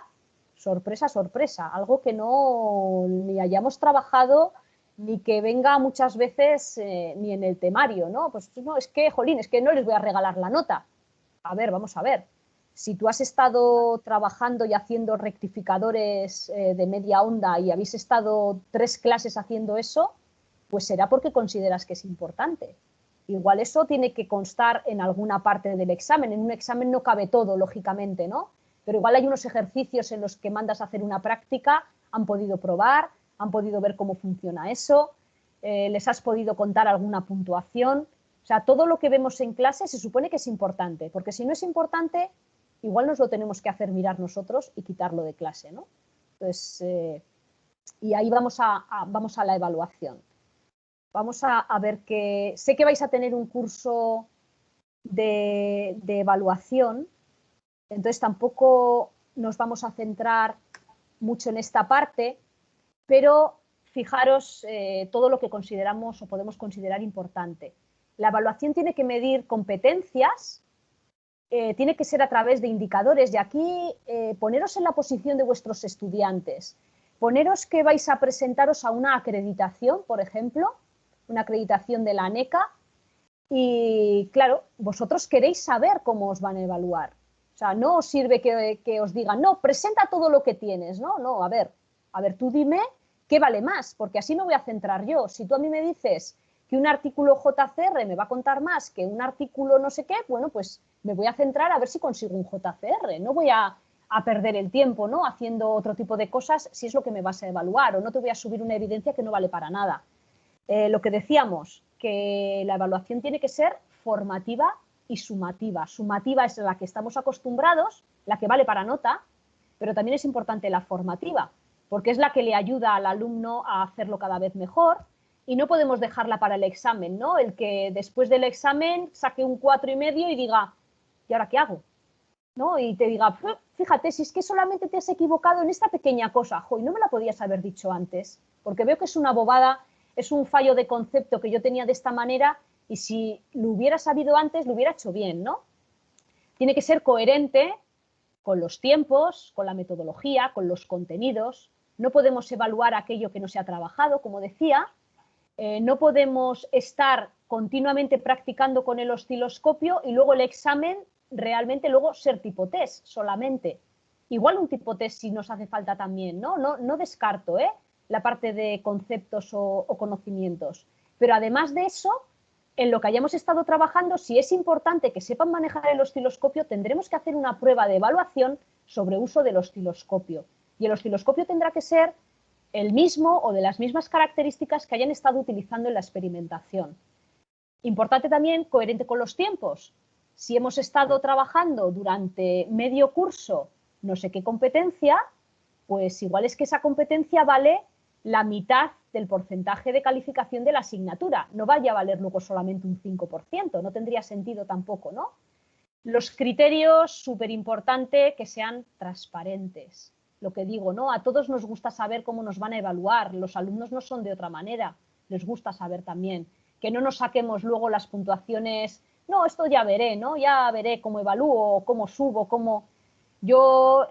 sorpresa, algo que no ni hayamos trabajado, ni que venga muchas veces ni en el temario, ¿no? Pues no, es que, jolín, es que no les voy a regalar la nota. A ver, vamos a ver. Si tú has estado trabajando y haciendo rectificadores de media onda y habéis estado 3 clases haciendo eso, pues será porque consideras que es importante. Igual eso tiene que constar en alguna parte del examen. En un examen no cabe todo, lógicamente, ¿no? Pero igual hay unos ejercicios en los que mandas a hacer una práctica, han podido probar, han podido ver cómo funciona eso, les has podido contar alguna puntuación. O sea, todo lo que vemos en clase se supone que es importante, porque si no es importante, igual nos lo tenemos que hacer mirar nosotros y quitarlo de clase, ¿no? Entonces, y ahí vamos a la evaluación. Vamos a ver que sé que vais a tener un curso de evaluación, entonces tampoco nos vamos a centrar mucho en esta parte, pero fijaros todo lo que consideramos o podemos considerar importante. La evaluación tiene que medir competencias, tiene que ser a través de indicadores, y aquí poneros en la posición de vuestros estudiantes, poneros que vais a presentaros a una acreditación, por ejemplo, una acreditación de la ANECA, y claro, vosotros queréis saber cómo os van a evaluar. O sea, no os sirve que os digan, no, presenta todo lo que tienes, no, a ver, tú dime qué vale más, porque así me voy a centrar yo. Si tú a mí me dices que un artículo JCR me va a contar más que un artículo no sé qué, bueno, pues me voy a centrar a ver si consigo un JCR, no voy a perder el tiempo, ¿no?, haciendo otro tipo de cosas si es lo que me vas a evaluar, o no te voy a subir una evidencia que no vale para nada. Lo que decíamos, que la evaluación tiene que ser formativa y sumativa. Sumativa es la que estamos acostumbrados, la que vale para nota, pero también es importante la formativa, porque es la que le ayuda al alumno a hacerlo cada vez mejor y no podemos dejarla para el examen, ¿no? El que después del examen saque un 4,5 y diga, ¿y ahora qué hago? ¿No? Y te diga, fíjate, si es que solamente te has equivocado en esta pequeña cosa, y no me la podías haber dicho antes, porque veo que es una bobada, es un fallo de concepto que yo tenía de esta manera y si lo hubiera sabido antes, lo hubiera hecho bien, ¿no? Tiene que ser coherente con los tiempos, con la metodología, con los contenidos. No podemos evaluar aquello que no se ha trabajado, como decía. No podemos estar continuamente practicando con el osciloscopio y luego el examen realmente luego ser tipo test solamente. Igual un tipo test si nos hace falta también, ¿no? No descarto la parte de conceptos o conocimientos. Pero además de eso, en lo que hayamos estado trabajando, si es importante que sepan manejar el osciloscopio, tendremos que hacer una prueba de evaluación sobre uso del osciloscopio. Y el osciloscopio tendrá que ser el mismo o de las mismas características que hayan estado utilizando en la experimentación. Importante también, coherente con los tiempos. Si hemos estado trabajando durante medio curso no sé qué competencia, pues igual es que esa competencia vale la mitad del porcentaje de calificación de la asignatura. No vaya a valer luego solamente un 5%, no tendría sentido tampoco, ¿no? Los criterios, súper importante que sean transparentes. Lo que digo, ¿no? A todos nos gusta saber cómo nos van a evaluar, los alumnos no son de otra manera, les gusta saber también. Que no nos saquemos luego las puntuaciones, no, esto ya veré, ¿no? Ya veré cómo evalúo, cómo subo, cómo... Yo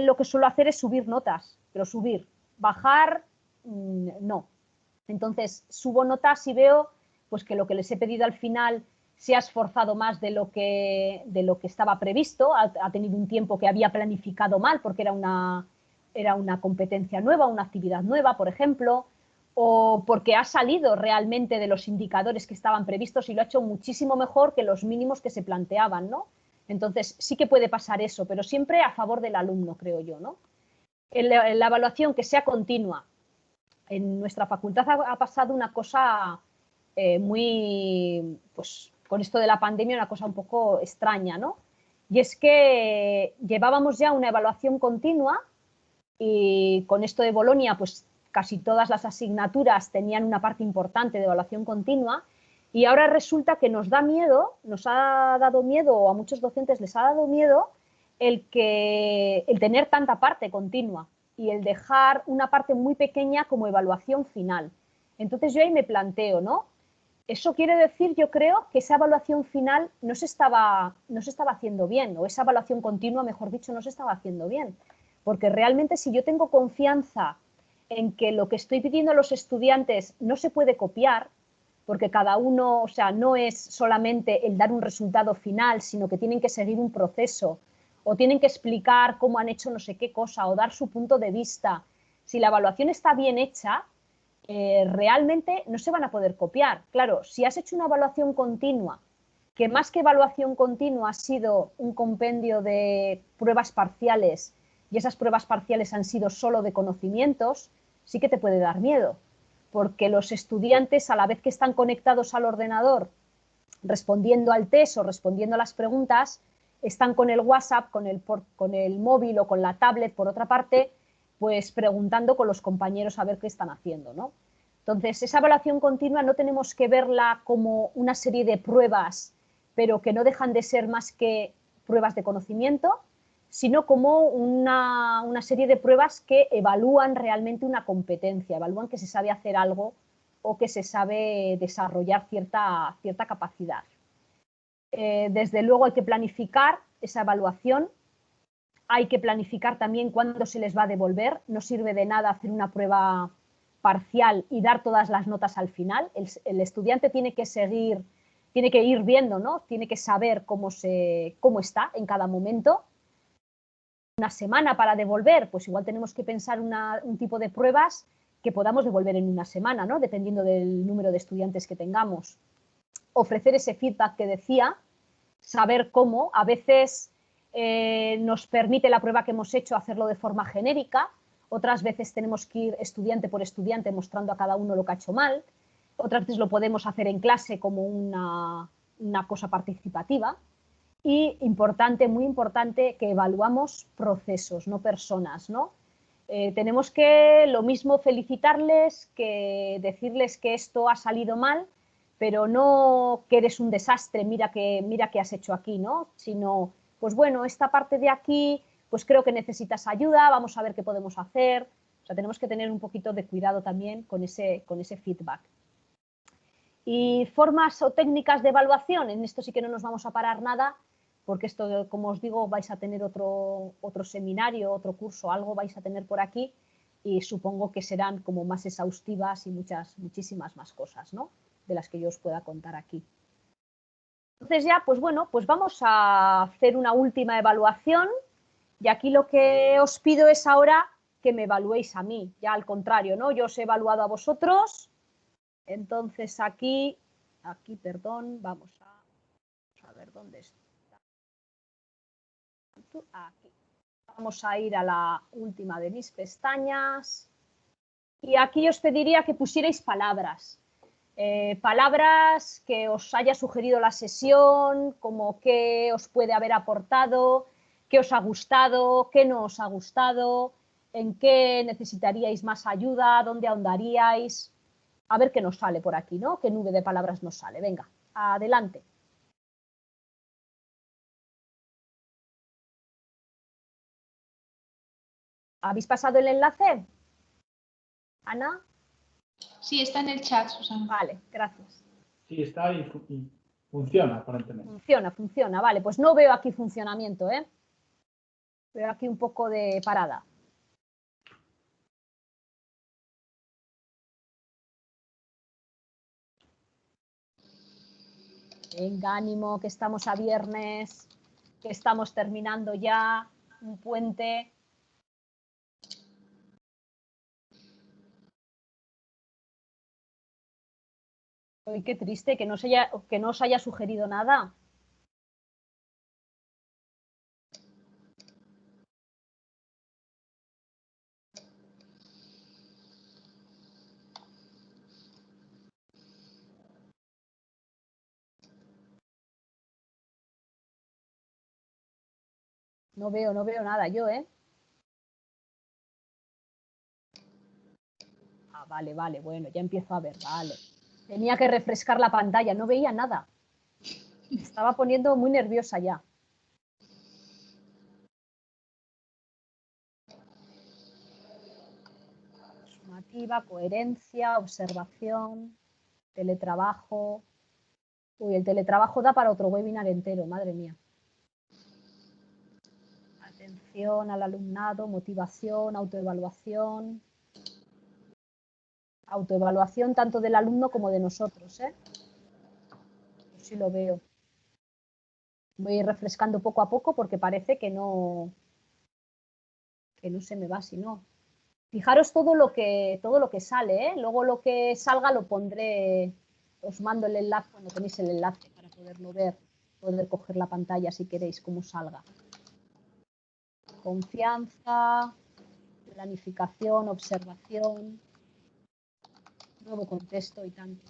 lo que suelo hacer es subir notas, pero subir, bajar, no. Entonces, subo notas y veo pues, que lo que les he pedido al final se ha esforzado más de lo que estaba previsto, ha tenido un tiempo que había planificado mal porque era una competencia nueva, una actividad nueva, por ejemplo, o porque ha salido realmente de los indicadores que estaban previstos y lo ha hecho muchísimo mejor que los mínimos que se planteaban, ¿no? Entonces, sí que puede pasar eso, pero siempre a favor del alumno, creo yo, ¿no? En la evaluación que sea continua. En nuestra facultad ha pasado una cosa muy, pues con esto de la pandemia, una cosa un poco extraña, ¿no? Y es que llevábamos ya una evaluación continua y con esto de Bolonia, pues casi todas las asignaturas tenían una parte importante de evaluación continua y ahora resulta que nos da miedo, nos ha dado miedo, o a muchos docentes les ha dado miedo, el tener tanta parte continua y el dejar una parte muy pequeña como evaluación final. Entonces yo ahí me planteo, ¿no? Eso quiere decir, yo creo, que esa evaluación final no se estaba haciendo bien, o esa evaluación continua, mejor dicho, no se estaba haciendo bien. Porque realmente si yo tengo confianza en que lo que estoy pidiendo a los estudiantes no se puede copiar, porque cada uno, o sea, no es solamente el dar un resultado final, sino que tienen que seguir un proceso, o tienen que explicar cómo han hecho no sé qué cosa, o dar su punto de vista. Si la evaluación está bien hecha, realmente no se van a poder copiar. Claro, si has hecho una evaluación continua, que más que evaluación continua ha sido un compendio de pruebas parciales y esas pruebas parciales han sido solo de conocimientos, sí que te puede dar miedo, porque los estudiantes, a la vez que están conectados al ordenador, respondiendo al test o respondiendo a las preguntas, están con el WhatsApp, con el móvil o con la tablet, por otra parte, pues preguntando con los compañeros a ver qué están haciendo, ¿no? Entonces, esa evaluación continua no tenemos que verla como una serie de pruebas, pero que no dejan de ser más que pruebas de conocimiento, sino como una serie de pruebas que evalúan realmente una competencia, evalúan que se sabe hacer algo o que se sabe desarrollar cierta capacidad. Desde luego hay que planificar esa evaluación, hay que planificar también cuándo se les va a devolver, no sirve de nada hacer una prueba parcial y dar todas las notas al final, el estudiante tiene que ir viendo, ¿no? Tiene que saber cómo está en cada momento. Una semana para devolver, pues igual tenemos que pensar un tipo de pruebas que podamos devolver en una semana, ¿no? Dependiendo del número de estudiantes que tengamos. Ofrecer ese feedback que decía, saber cómo, a veces nos permite la prueba que hemos hecho hacerlo de forma genérica, otras veces tenemos que ir estudiante por estudiante mostrando a cada uno lo que ha hecho mal, otras veces lo podemos hacer en clase como una cosa participativa. Y importante, muy importante, que evaluamos procesos, no personas, ¿no? Tenemos que, lo mismo, felicitarles que decirles que esto ha salido mal, pero no que eres un desastre, mira qué has hecho aquí, ¿no? Sino, pues bueno, esta parte de aquí, pues creo que necesitas ayuda, vamos a ver qué podemos hacer. O sea, tenemos que tener un poquito de cuidado también con ese feedback. Y formas o técnicas de evaluación, en esto sí que no nos vamos a parar nada, porque esto, como os digo, vais a tener otro seminario, otro curso, algo vais a tener por aquí, y supongo que serán como más exhaustivas y muchísimas más cosas, ¿no?, de las que yo os pueda contar aquí. Entonces ya, pues bueno, pues vamos a hacer una última evaluación, y aquí lo que os pido es ahora que me evaluéis a mí, ya al contrario, ¿no? Yo os he evaluado a vosotros, entonces aquí, perdón, vamos a ver dónde está. Aquí. Vamos a ir a la última de mis pestañas, y aquí os pediría que pusierais palabras. Palabras que os haya sugerido la sesión, como qué os puede haber aportado, qué os ha gustado, qué no os ha gustado, en qué necesitaríais más ayuda, dónde ahondaríais. A ver qué nos sale por aquí, ¿no? ¿Qué nube de palabras nos sale? Venga, adelante. ¿Habéis pasado el enlace? ¿Ana? Sí, está en el chat, Susana. Vale, gracias. Sí, está y funciona aparentemente. Funciona, vale. Pues no veo aquí funcionamiento, ¿eh? Veo aquí un poco de parada. Venga, ánimo, que estamos a viernes, que estamos terminando ya un puente. Uy, qué triste que no os haya sugerido nada. No veo nada yo, ¿eh? Ah, vale, bueno, ya empiezo a ver, vale. Tenía que refrescar la pantalla, no veía nada. Me estaba poniendo muy nerviosa ya. Sumativa, coherencia, observación, teletrabajo. Uy, el teletrabajo da para otro webinar entero, madre mía. Atención al alumnado, motivación, autoevaluación. Autoevaluación tanto del alumno como de nosotros, ¿eh? Yo sí lo veo. Voy a ir refrescando poco a poco porque parece que no se me va si no. Fijaros todo lo que sale, ¿eh? Luego lo que salga lo pondré, os mando el enlace cuando tenéis el enlace para poderlo ver, poder coger la pantalla si queréis cómo salga. Confianza, planificación, observación, nuevo contexto y tanto.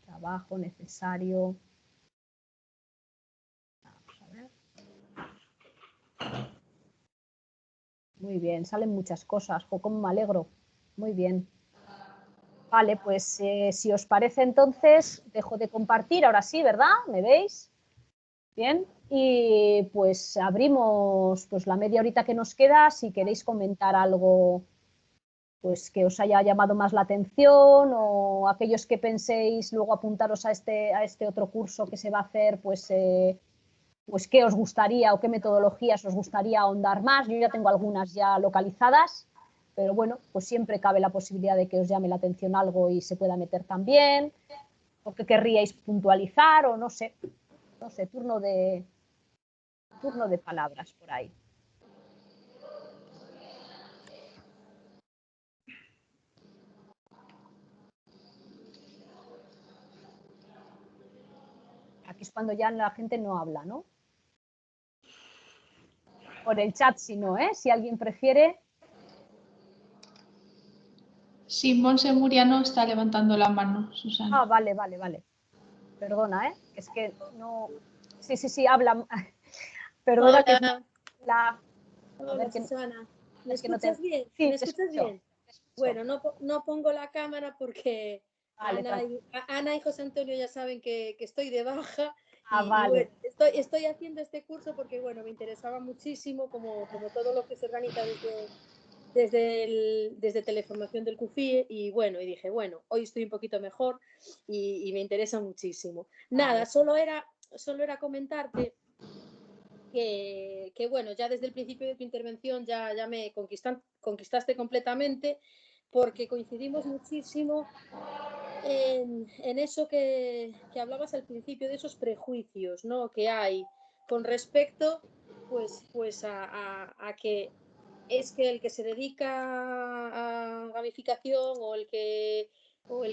Trabajo necesario. Vamos a ver. Muy bien, salen muchas cosas. Cómo me alegro. Muy bien. Vale, pues si os parece entonces, dejo de compartir. Ahora sí, ¿verdad? ¿Me veis? Bien. Y pues abrimos pues, la media horita que nos queda. Si queréis comentar algo pues que os haya llamado más la atención, o aquellos que penséis luego apuntaros a este otro curso que se va a hacer, pues qué os gustaría o qué metodologías os gustaría ahondar más. Yo ya tengo algunas ya localizadas, pero bueno, pues siempre cabe la posibilidad de que os llame la atención algo y se pueda meter también, o que querríais puntualizar, o no sé, turno de palabras por ahí. Aquí es cuando ya la gente no habla, ¿no? Por el chat si no, ¿eh? Si alguien prefiere. Sí, Monse Muriano está levantando la mano, Susana. Ah, vale. Perdona, ¿eh? Es que no... Sí, habla. Perdona Hola. que la... Hola, Susana. ¿Me es que no escuchas bien? Sí, ¿Me te escuchas escucho, bien? te escucho. Bueno, no pongo la cámara porque Vale, Ana y José Antonio ya saben que estoy de baja y vale. bueno, estoy haciendo este curso porque bueno, me interesaba muchísimo como todo lo que se organiza desde Teleformación del CUFIE y bueno, y dije, bueno, hoy estoy un poquito mejor y me interesa muchísimo. Nada, solo era comentarte que bueno, ya desde el principio de tu intervención ya me conquistaste completamente porque coincidimos muchísimo en eso que hablabas al principio, de esos prejuicios, ¿no?, que hay con respecto pues a que es que el que se dedica a gamificación o el que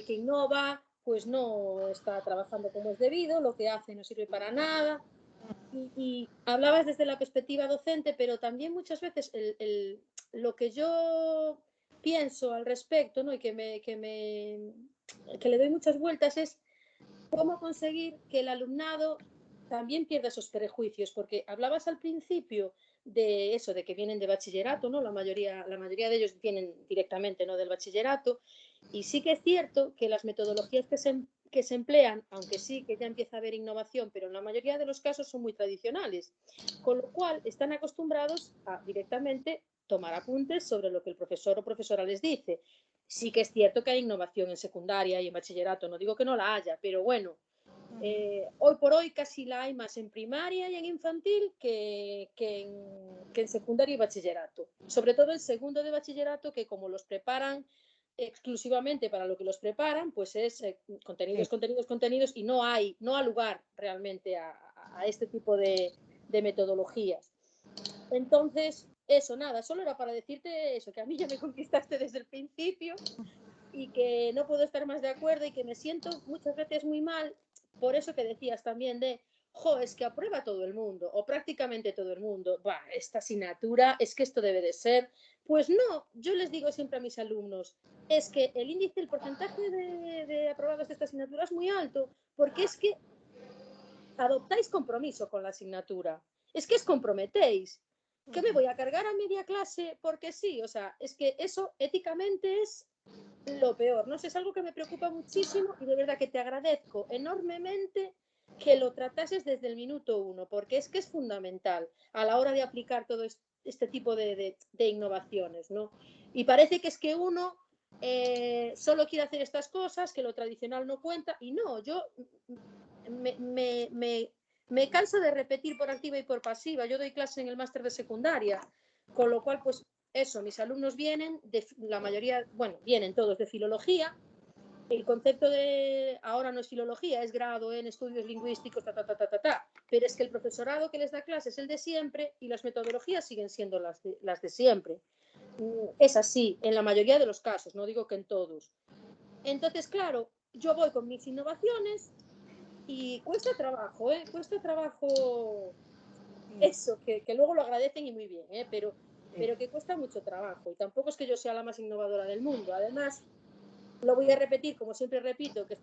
innova pues no está trabajando como es debido, lo que hace no sirve para nada. Y hablabas desde la perspectiva docente, pero también muchas veces lo que yo pienso al respecto, ¿no?, y que le doy muchas vueltas es cómo conseguir que el alumnado también pierda esos prejuicios, porque hablabas al principio de eso, de que vienen de bachillerato, ¿no? La mayoría de ellos vienen directamente, ¿no?, del bachillerato, y sí que es cierto que las metodologías que se emplean, aunque sí que ya empieza a haber innovación, pero en la mayoría de los casos son muy tradicionales, con lo cual están acostumbrados a directamente tomar apuntes sobre lo que el profesor o profesora les dice. Sí que es cierto que hay innovación en secundaria y en bachillerato, no digo que no la haya, pero bueno, hoy por hoy casi la hay más en primaria y en infantil que en secundaria y bachillerato. Sobre todo el segundo de bachillerato, que como los preparan exclusivamente para lo que los preparan, pues es contenidos y no ha lugar realmente a este tipo de metodologías. Entonces, eso, nada, solo era para decirte eso, que a mí ya me conquistaste desde el principio y que no puedo estar más de acuerdo y que me siento muchas veces muy mal por eso que decías también de, es que aprueba todo el mundo o prácticamente todo el mundo, esta asignatura, es que esto debe de ser. Pues no, yo les digo siempre a mis alumnos, es que el índice, el porcentaje de aprobados de esta asignatura es muy alto, porque es que adoptáis compromiso con la asignatura, es que os comprometéis. ¿Qué me voy a cargar a media clase? Porque sí, o sea, es que eso éticamente es lo peor, no sé, es algo que me preocupa muchísimo y de verdad que te agradezco enormemente que lo tratases desde el minuto uno, porque es que es fundamental a la hora de aplicar todo este tipo de innovaciones, ¿no? Y parece que es que uno solo quiere hacer estas cosas, que lo tradicional no cuenta, y no, yo me canso de repetir por activa y por pasiva. Yo doy clase en el máster de secundaria, con lo cual, pues eso, mis alumnos vienen, la mayoría, bueno, vienen todos de filología. El concepto de ahora no es filología, es grado en estudios lingüísticos, pero es que el profesorado que les da clases es el de siempre y las metodologías siguen siendo las de siempre. Es así, en la mayoría de los casos, no digo que en todos. Entonces, claro, yo voy con mis innovaciones y cuesta trabajo, cuesta trabajo eso, que luego lo agradecen y muy bien, pero que cuesta mucho trabajo y tampoco es que yo sea la más innovadora del mundo. Además, lo voy a repetir, como siempre repito, que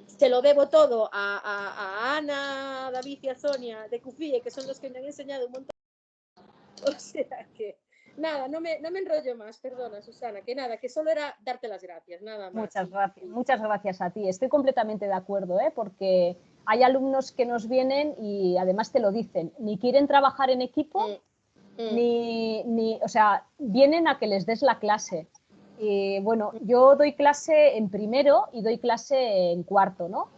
se lo debo todo a Ana, a David y a Sonia de CUFIE, que son los que me han enseñado un montón. O sea que, nada, no me enrollo más, perdona, Susana, que nada, que solo era darte las gracias, nada más. Muchas gracias a ti, estoy completamente de acuerdo, porque hay alumnos que nos vienen y además te lo dicen, ni quieren trabajar en equipo, o sea, vienen a que les des la clase. Y bueno, yo doy clase en primero y doy clase en cuarto, ¿no?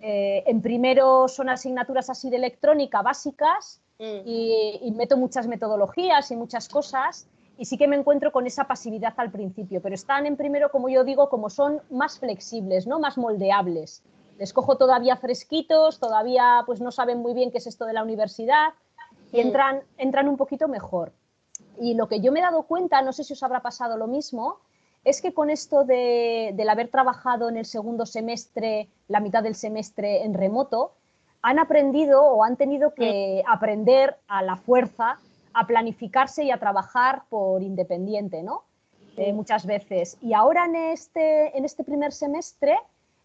En primero son asignaturas así de electrónica básicas y meto muchas metodologías y muchas cosas y sí que me encuentro con esa pasividad al principio, pero están en primero, como yo digo, como son más flexibles, ¿no?, más moldeables. Les cojo todavía fresquitos, todavía pues no saben muy bien qué es esto de la universidad y entran un poquito mejor. Y lo que yo me he dado cuenta, no sé si os habrá pasado lo mismo, es que con esto del haber trabajado en el segundo semestre, la mitad del semestre en remoto, han aprendido o han tenido que aprender a la fuerza a planificarse y a trabajar por independiente, ¿no? muchas veces. Y ahora en este primer semestre,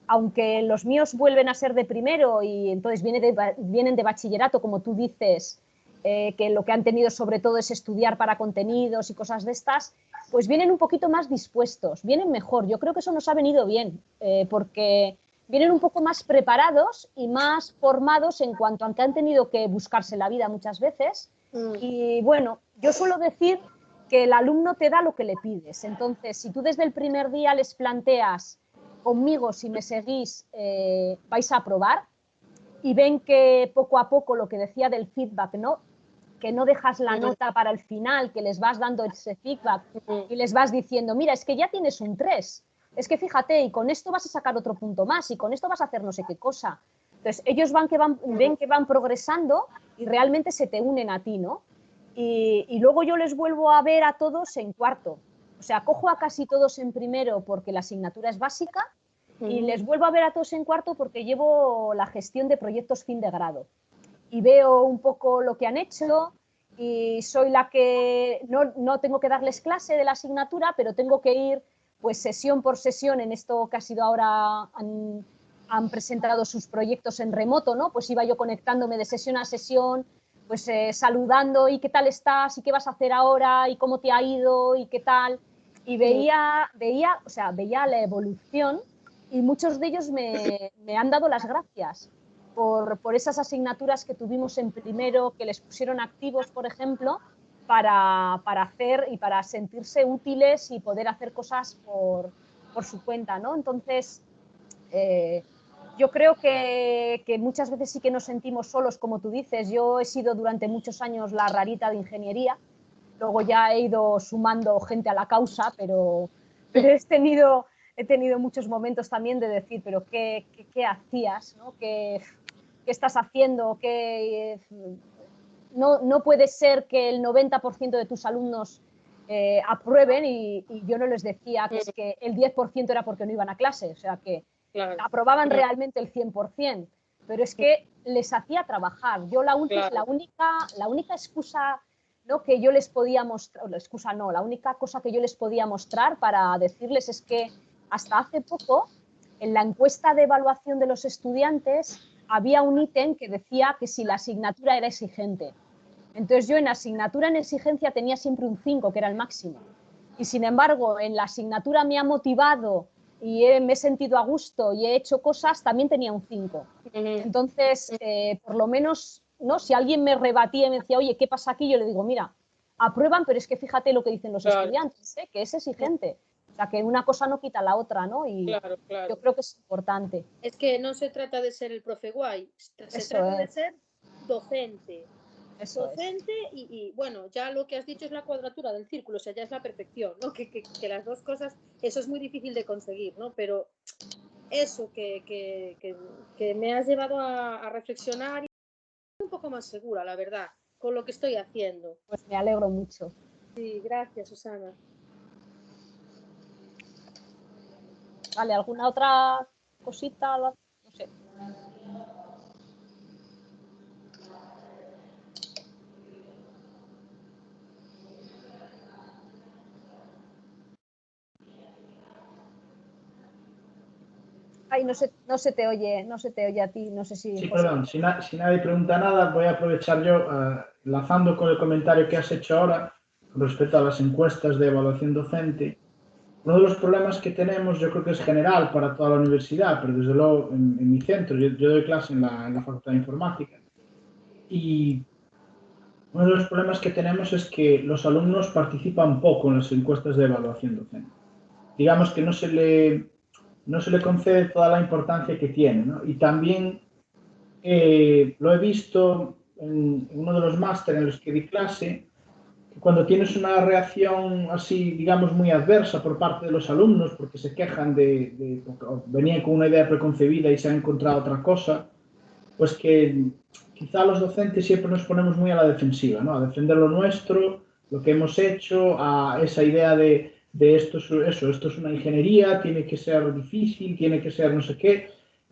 aunque los míos vuelven a ser de primero y entonces vienen de bachillerato, como tú dices, que lo que han tenido sobre todo es estudiar para contenidos y cosas de estas, pues vienen un poquito más dispuestos, vienen mejor. Yo creo que eso nos ha venido bien, porque vienen un poco más preparados y más formados en cuanto a que han tenido que buscarse la vida muchas veces. Y bueno, yo suelo decir que el alumno te da lo que le pides. Entonces, si tú desde el primer día les planteas, conmigo, si me seguís, vais a aprobar, y ven que poco a poco lo que decía del feedback, ¿no? Que no dejas la nota para el final, que les vas dando ese feedback y les vas diciendo, mira, es que ya tienes un 3, es que fíjate, y con esto vas a sacar otro punto más, y con esto vas a hacer no sé qué cosa. Entonces, ellos ven que van progresando y realmente se te unen a ti, ¿no? Y luego yo les vuelvo a ver a todos en cuarto. O sea, cojo a casi todos en primero porque la asignatura es básica y les vuelvo a ver a todos en cuarto porque llevo la gestión de proyectos fin de grado. Y veo un poco lo que han hecho y soy la que no tengo que darles clase de la asignatura, pero tengo que ir pues sesión por sesión en esto que ha sido ahora, han presentado sus proyectos en remoto, ¿no? Pues iba yo conectándome de sesión a sesión, pues saludando, y qué tal estás, y qué vas a hacer ahora, y cómo te ha ido, y qué tal. Y veía la evolución, y muchos de ellos me han dado las gracias por esas asignaturas que tuvimos en primero, que les pusieron activos, por ejemplo, para hacer y para sentirse útiles y poder hacer cosas por su cuenta, ¿no? Entonces, yo creo que muchas veces sí que nos sentimos solos, como tú dices. Yo he sido durante muchos años la rarita de ingeniería, luego ya he ido sumando gente a la causa, pero he tenido muchos momentos también de decir, pero ¿qué hacías? ¿No? ¿Qué estás haciendo? No puede ser que el 90% de tus alumnos aprueben y yo no les decía que es que el 10% era porque no iban a clase, o sea que aprobaban realmente el 100%, pero es que les hacía trabajar. Yo la única excusa, ¿no?, que yo les podía mostrar, la única cosa que yo les podía mostrar para decirles es que hasta hace poco en la encuesta de evaluación de los estudiantes había un ítem que decía que si la asignatura era exigente. Entonces yo en asignatura en exigencia tenía siempre un 5, que era el máximo. Y sin embargo, en la asignatura me ha motivado y me he sentido a gusto y he hecho cosas, también tenía un 5. Entonces, por lo menos, ¿no?, si alguien me rebatía y me decía, oye, ¿qué pasa aquí? Yo le digo, mira, aprueban, pero es que fíjate lo que dicen los estudiantes, que es exigente. O sea, que una cosa no quita la otra, ¿no? Y yo creo que es importante. Es que no se trata de ser el profe guay, se trata de ser docente. Y bueno, ya lo que has dicho es la cuadratura del círculo, o sea, ya es la perfección, ¿no? Que las dos cosas, eso es muy difícil de conseguir, ¿no? Pero eso que me has llevado a reflexionar y un poco más segura, la verdad, con lo que estoy haciendo. Pues me alegro mucho. Sí, gracias, Susana. Vale, ¿alguna otra cosita? No sé. Ay, no se te oye a ti, no sé si... Sí, José. perdón, si nadie pregunta nada, voy a aprovechar yo, enlazando con el comentario que has hecho ahora, con respecto a las encuestas de evaluación docente. Uno de los problemas que tenemos, yo creo que es general para toda la universidad, pero desde luego en mi centro, yo doy clase en la Facultad de Informática, y uno de los problemas que tenemos es que los alumnos participan poco en las encuestas de evaluación docente. Digamos que no se le concede toda la importancia que tiene, ¿no? Y también lo he visto en uno de los másteres en los que di clase, que cuando tienes una reacción así, digamos, muy adversa por parte de los alumnos, porque se quejan porque venían con una idea preconcebida y se han encontrado otra cosa, pues que quizá los docentes siempre nos ponemos muy a la defensiva, ¿no? A defender lo nuestro, lo que hemos hecho, a esa idea de esto es una ingeniería, tiene que ser difícil, tiene que ser no sé qué.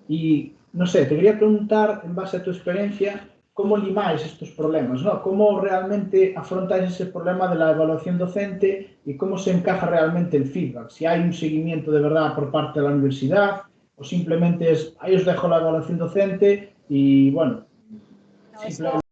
Y no sé, te quería preguntar, en base a tu experiencia, como limáis estos problemas, ¿no? Cómo realmente afrontáis ese problema de la evaluación docente y cómo se encaja realmente el feedback. Si hay un seguimiento de verdad por parte de la universidad o simplemente es, ahí os dejo la evaluación docente y, bueno, simplemente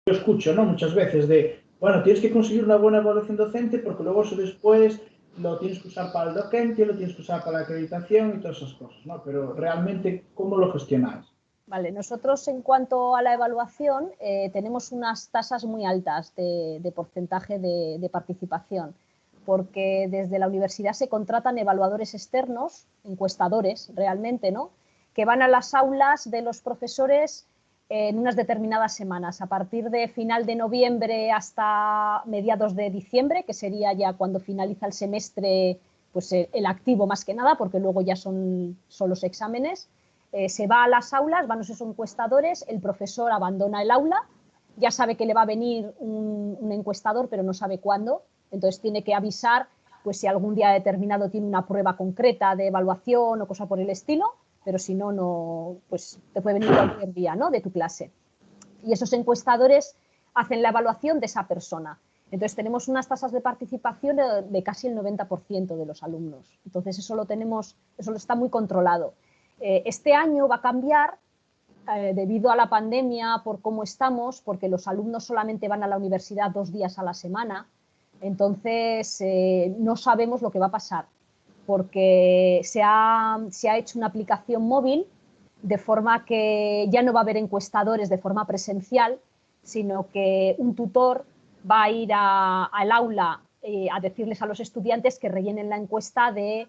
yo escucho, ¿no? Muchas veces de, bueno, tienes que conseguir una buena evaluación docente porque luego eso después lo tienes que usar para el docente, lo tienes que usar para la acreditación y todas esas cosas, ¿no? Pero realmente, ¿cómo lo gestionáis? Vale, nosotros en cuanto a la evaluación tenemos unas tasas muy altas de porcentaje de participación, porque desde la universidad se contratan evaluadores externos, encuestadores realmente, ¿no? Que van a las aulas de los profesores en unas determinadas semanas, a partir de final de noviembre hasta mediados de diciembre, que sería ya cuando finaliza el semestre, pues el activo más que nada, porque luego ya son los exámenes. Se va a las aulas, van esos encuestadores, el profesor abandona el aula, ya sabe que le va a venir un encuestador, pero no sabe cuándo, entonces tiene que avisar pues si algún día determinado tiene una prueba concreta de evaluación o cosa por el estilo, pero si no, no, pues te puede venir cualquier día, ¿no?, de tu clase. Y esos encuestadores hacen la evaluación de esa persona. Entonces tenemos unas tasas de participación de casi el 90% de los alumnos. Entonces eso lo está muy controlado. Este año va a cambiar debido a la pandemia, por cómo estamos, porque los alumnos solamente van a la universidad 2 días a la semana, entonces no sabemos lo que va a pasar, porque se ha hecho una aplicación móvil de forma que ya no va a haber encuestadores de forma presencial, sino que un tutor va a ir al aula a decirles a los estudiantes que rellenen la encuesta de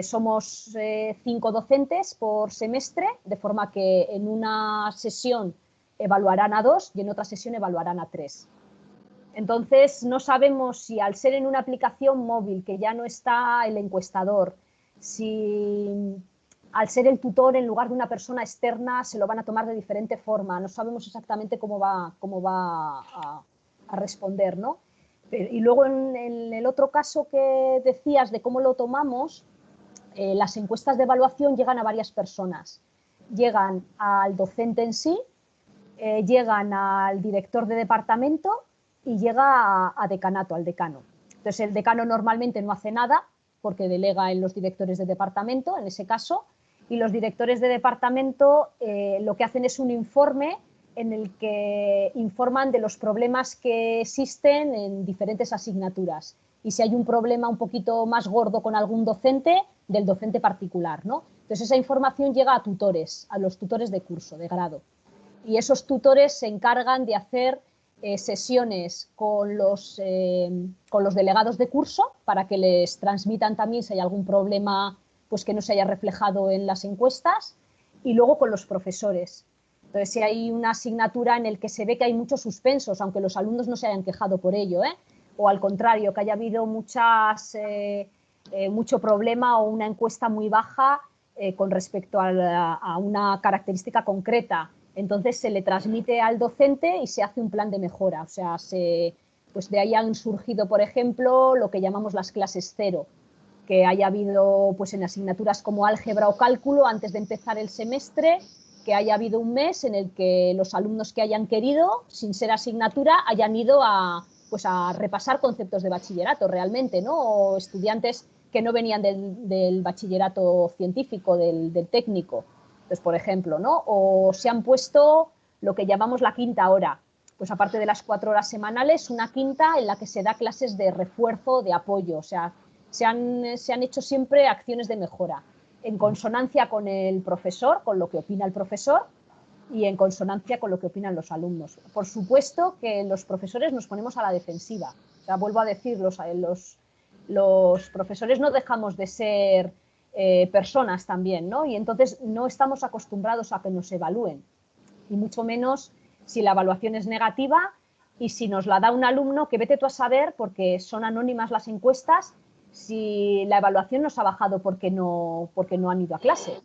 somos 5 docentes por semestre, de forma que en una sesión evaluarán a 2 y en otra sesión evaluarán a 3. Entonces, no sabemos si al ser en una aplicación móvil, que ya no está el encuestador, si al ser el tutor en lugar de una persona externa se lo van a tomar de diferente forma. No sabemos exactamente cómo va a responder, ¿no? Y luego en el otro caso que decías de cómo lo tomamos, las encuestas de evaluación llegan a varias personas. Llegan al docente en sí, llegan al director de departamento y llega a decanato, al decano. Entonces el decano normalmente no hace nada porque delega en los directores de departamento, en ese caso, y los directores de departamento lo que hacen es un informe en el que informan de los problemas que existen en diferentes asignaturas. Y si hay un problema un poquito más gordo con algún docente, del docente particular, ¿no? Entonces esa información llega a tutores, a los tutores de curso, de grado. Y esos tutores se encargan de hacer sesiones con los delegados de curso para que les transmitan también si hay algún problema pues que no se haya reflejado en las encuestas, y luego con los profesores. Entonces, si hay una asignatura en la que se ve que hay muchos suspensos, aunque los alumnos no se hayan quejado por ello, o al contrario, que haya habido mucho problema o una encuesta muy baja con respecto a una característica concreta, entonces se le transmite al docente y se hace un plan de mejora. O sea, pues de ahí han surgido, por ejemplo, lo que llamamos las clases cero, que haya habido pues en asignaturas como álgebra o cálculo antes de empezar el semestre, que haya habido un mes en el que los alumnos que hayan querido, sin ser asignatura, hayan ido a repasar conceptos de bachillerato realmente, ¿no? O estudiantes que no venían del bachillerato científico, del técnico, pues, por ejemplo, ¿no? O se han puesto lo que llamamos la quinta hora, pues aparte de las 4 horas semanales, una quinta en la que se da clases de refuerzo, de apoyo, o sea, se han hecho siempre acciones de mejora, en consonancia con el profesor, con lo que opina el profesor, y en consonancia con lo que opinan los alumnos. Por supuesto que los profesores nos ponemos a la defensiva. O sea, vuelvo a decir, los profesores no dejamos de ser personas también, ¿no? Y entonces no estamos acostumbrados a que nos evalúen, y mucho menos si la evaluación es negativa y si nos la da un alumno, que vete tú a saber, porque son anónimas las encuestas, si la evaluación nos ha bajado porque no han ido a clase,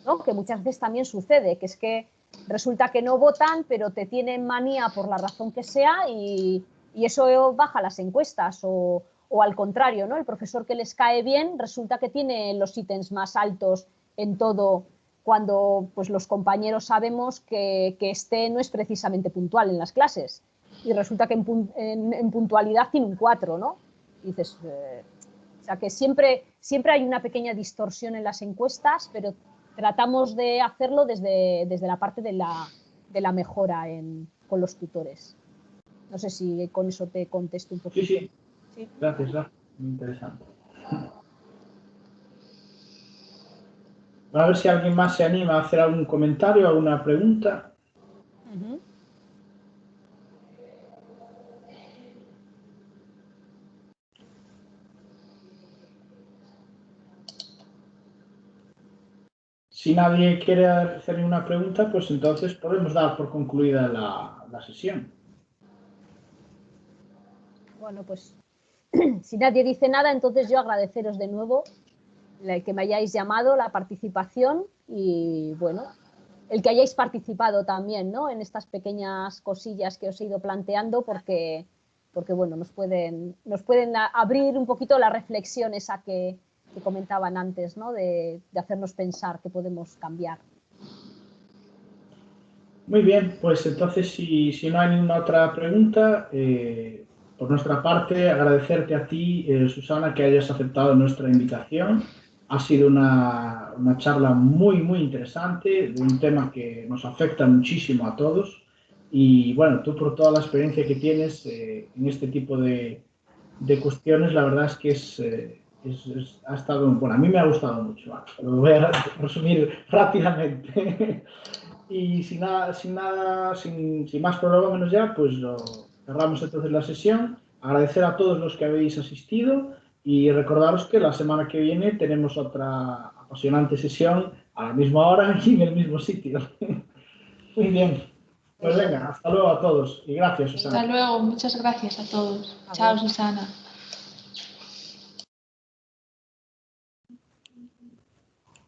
¿no? Que muchas veces también sucede, que es que resulta que no votan, pero te tienen manía por la razón que sea y eso baja las encuestas, o al contrario, ¿no? El profesor que les cae bien resulta que tiene los ítems más altos en todo cuando pues, los compañeros sabemos que este no es precisamente puntual en las clases y resulta que en puntualidad tiene un 4, ¿no? Y dices, o sea que siempre hay una pequeña distorsión en las encuestas, pero tratamos de hacerlo desde la parte de la mejora con los tutores. No sé si con eso te contesto un poquito. Sí. Gracias, muy interesante. A ver si alguien más se anima a hacer algún comentario, alguna pregunta. Si nadie quiere hacer ninguna pregunta, pues entonces podemos dar por concluida la sesión. Bueno, pues si nadie dice nada, entonces yo agradeceros de nuevo que me hayáis llamado, la participación y, bueno, el que hayáis participado también, ¿no? En estas pequeñas cosillas que os he ido planteando porque bueno, nos pueden abrir un poquito la reflexión esa que comentaban antes, ¿no? De hacernos pensar que podemos cambiar. Muy bien, pues entonces si no hay ninguna otra pregunta, por nuestra parte agradecerte a ti, Susana, que hayas aceptado nuestra invitación. Ha sido una charla muy interesante de un tema que nos afecta muchísimo a todos y bueno, tú por toda la experiencia que tienes en este tipo de cuestiones, la verdad es que ha estado, bueno, a mí me ha gustado mucho, lo voy a resumir rápidamente. Y sin más prolegómenos ya, pues cerramos entonces la sesión. Agradecer a todos los que habéis asistido y recordaros que la semana que viene tenemos otra apasionante sesión a la misma hora y en el mismo sitio. Muy bien. Pues venga, hasta luego a todos y gracias, Susana. Hasta luego, muchas gracias a todos. Chao, Susana.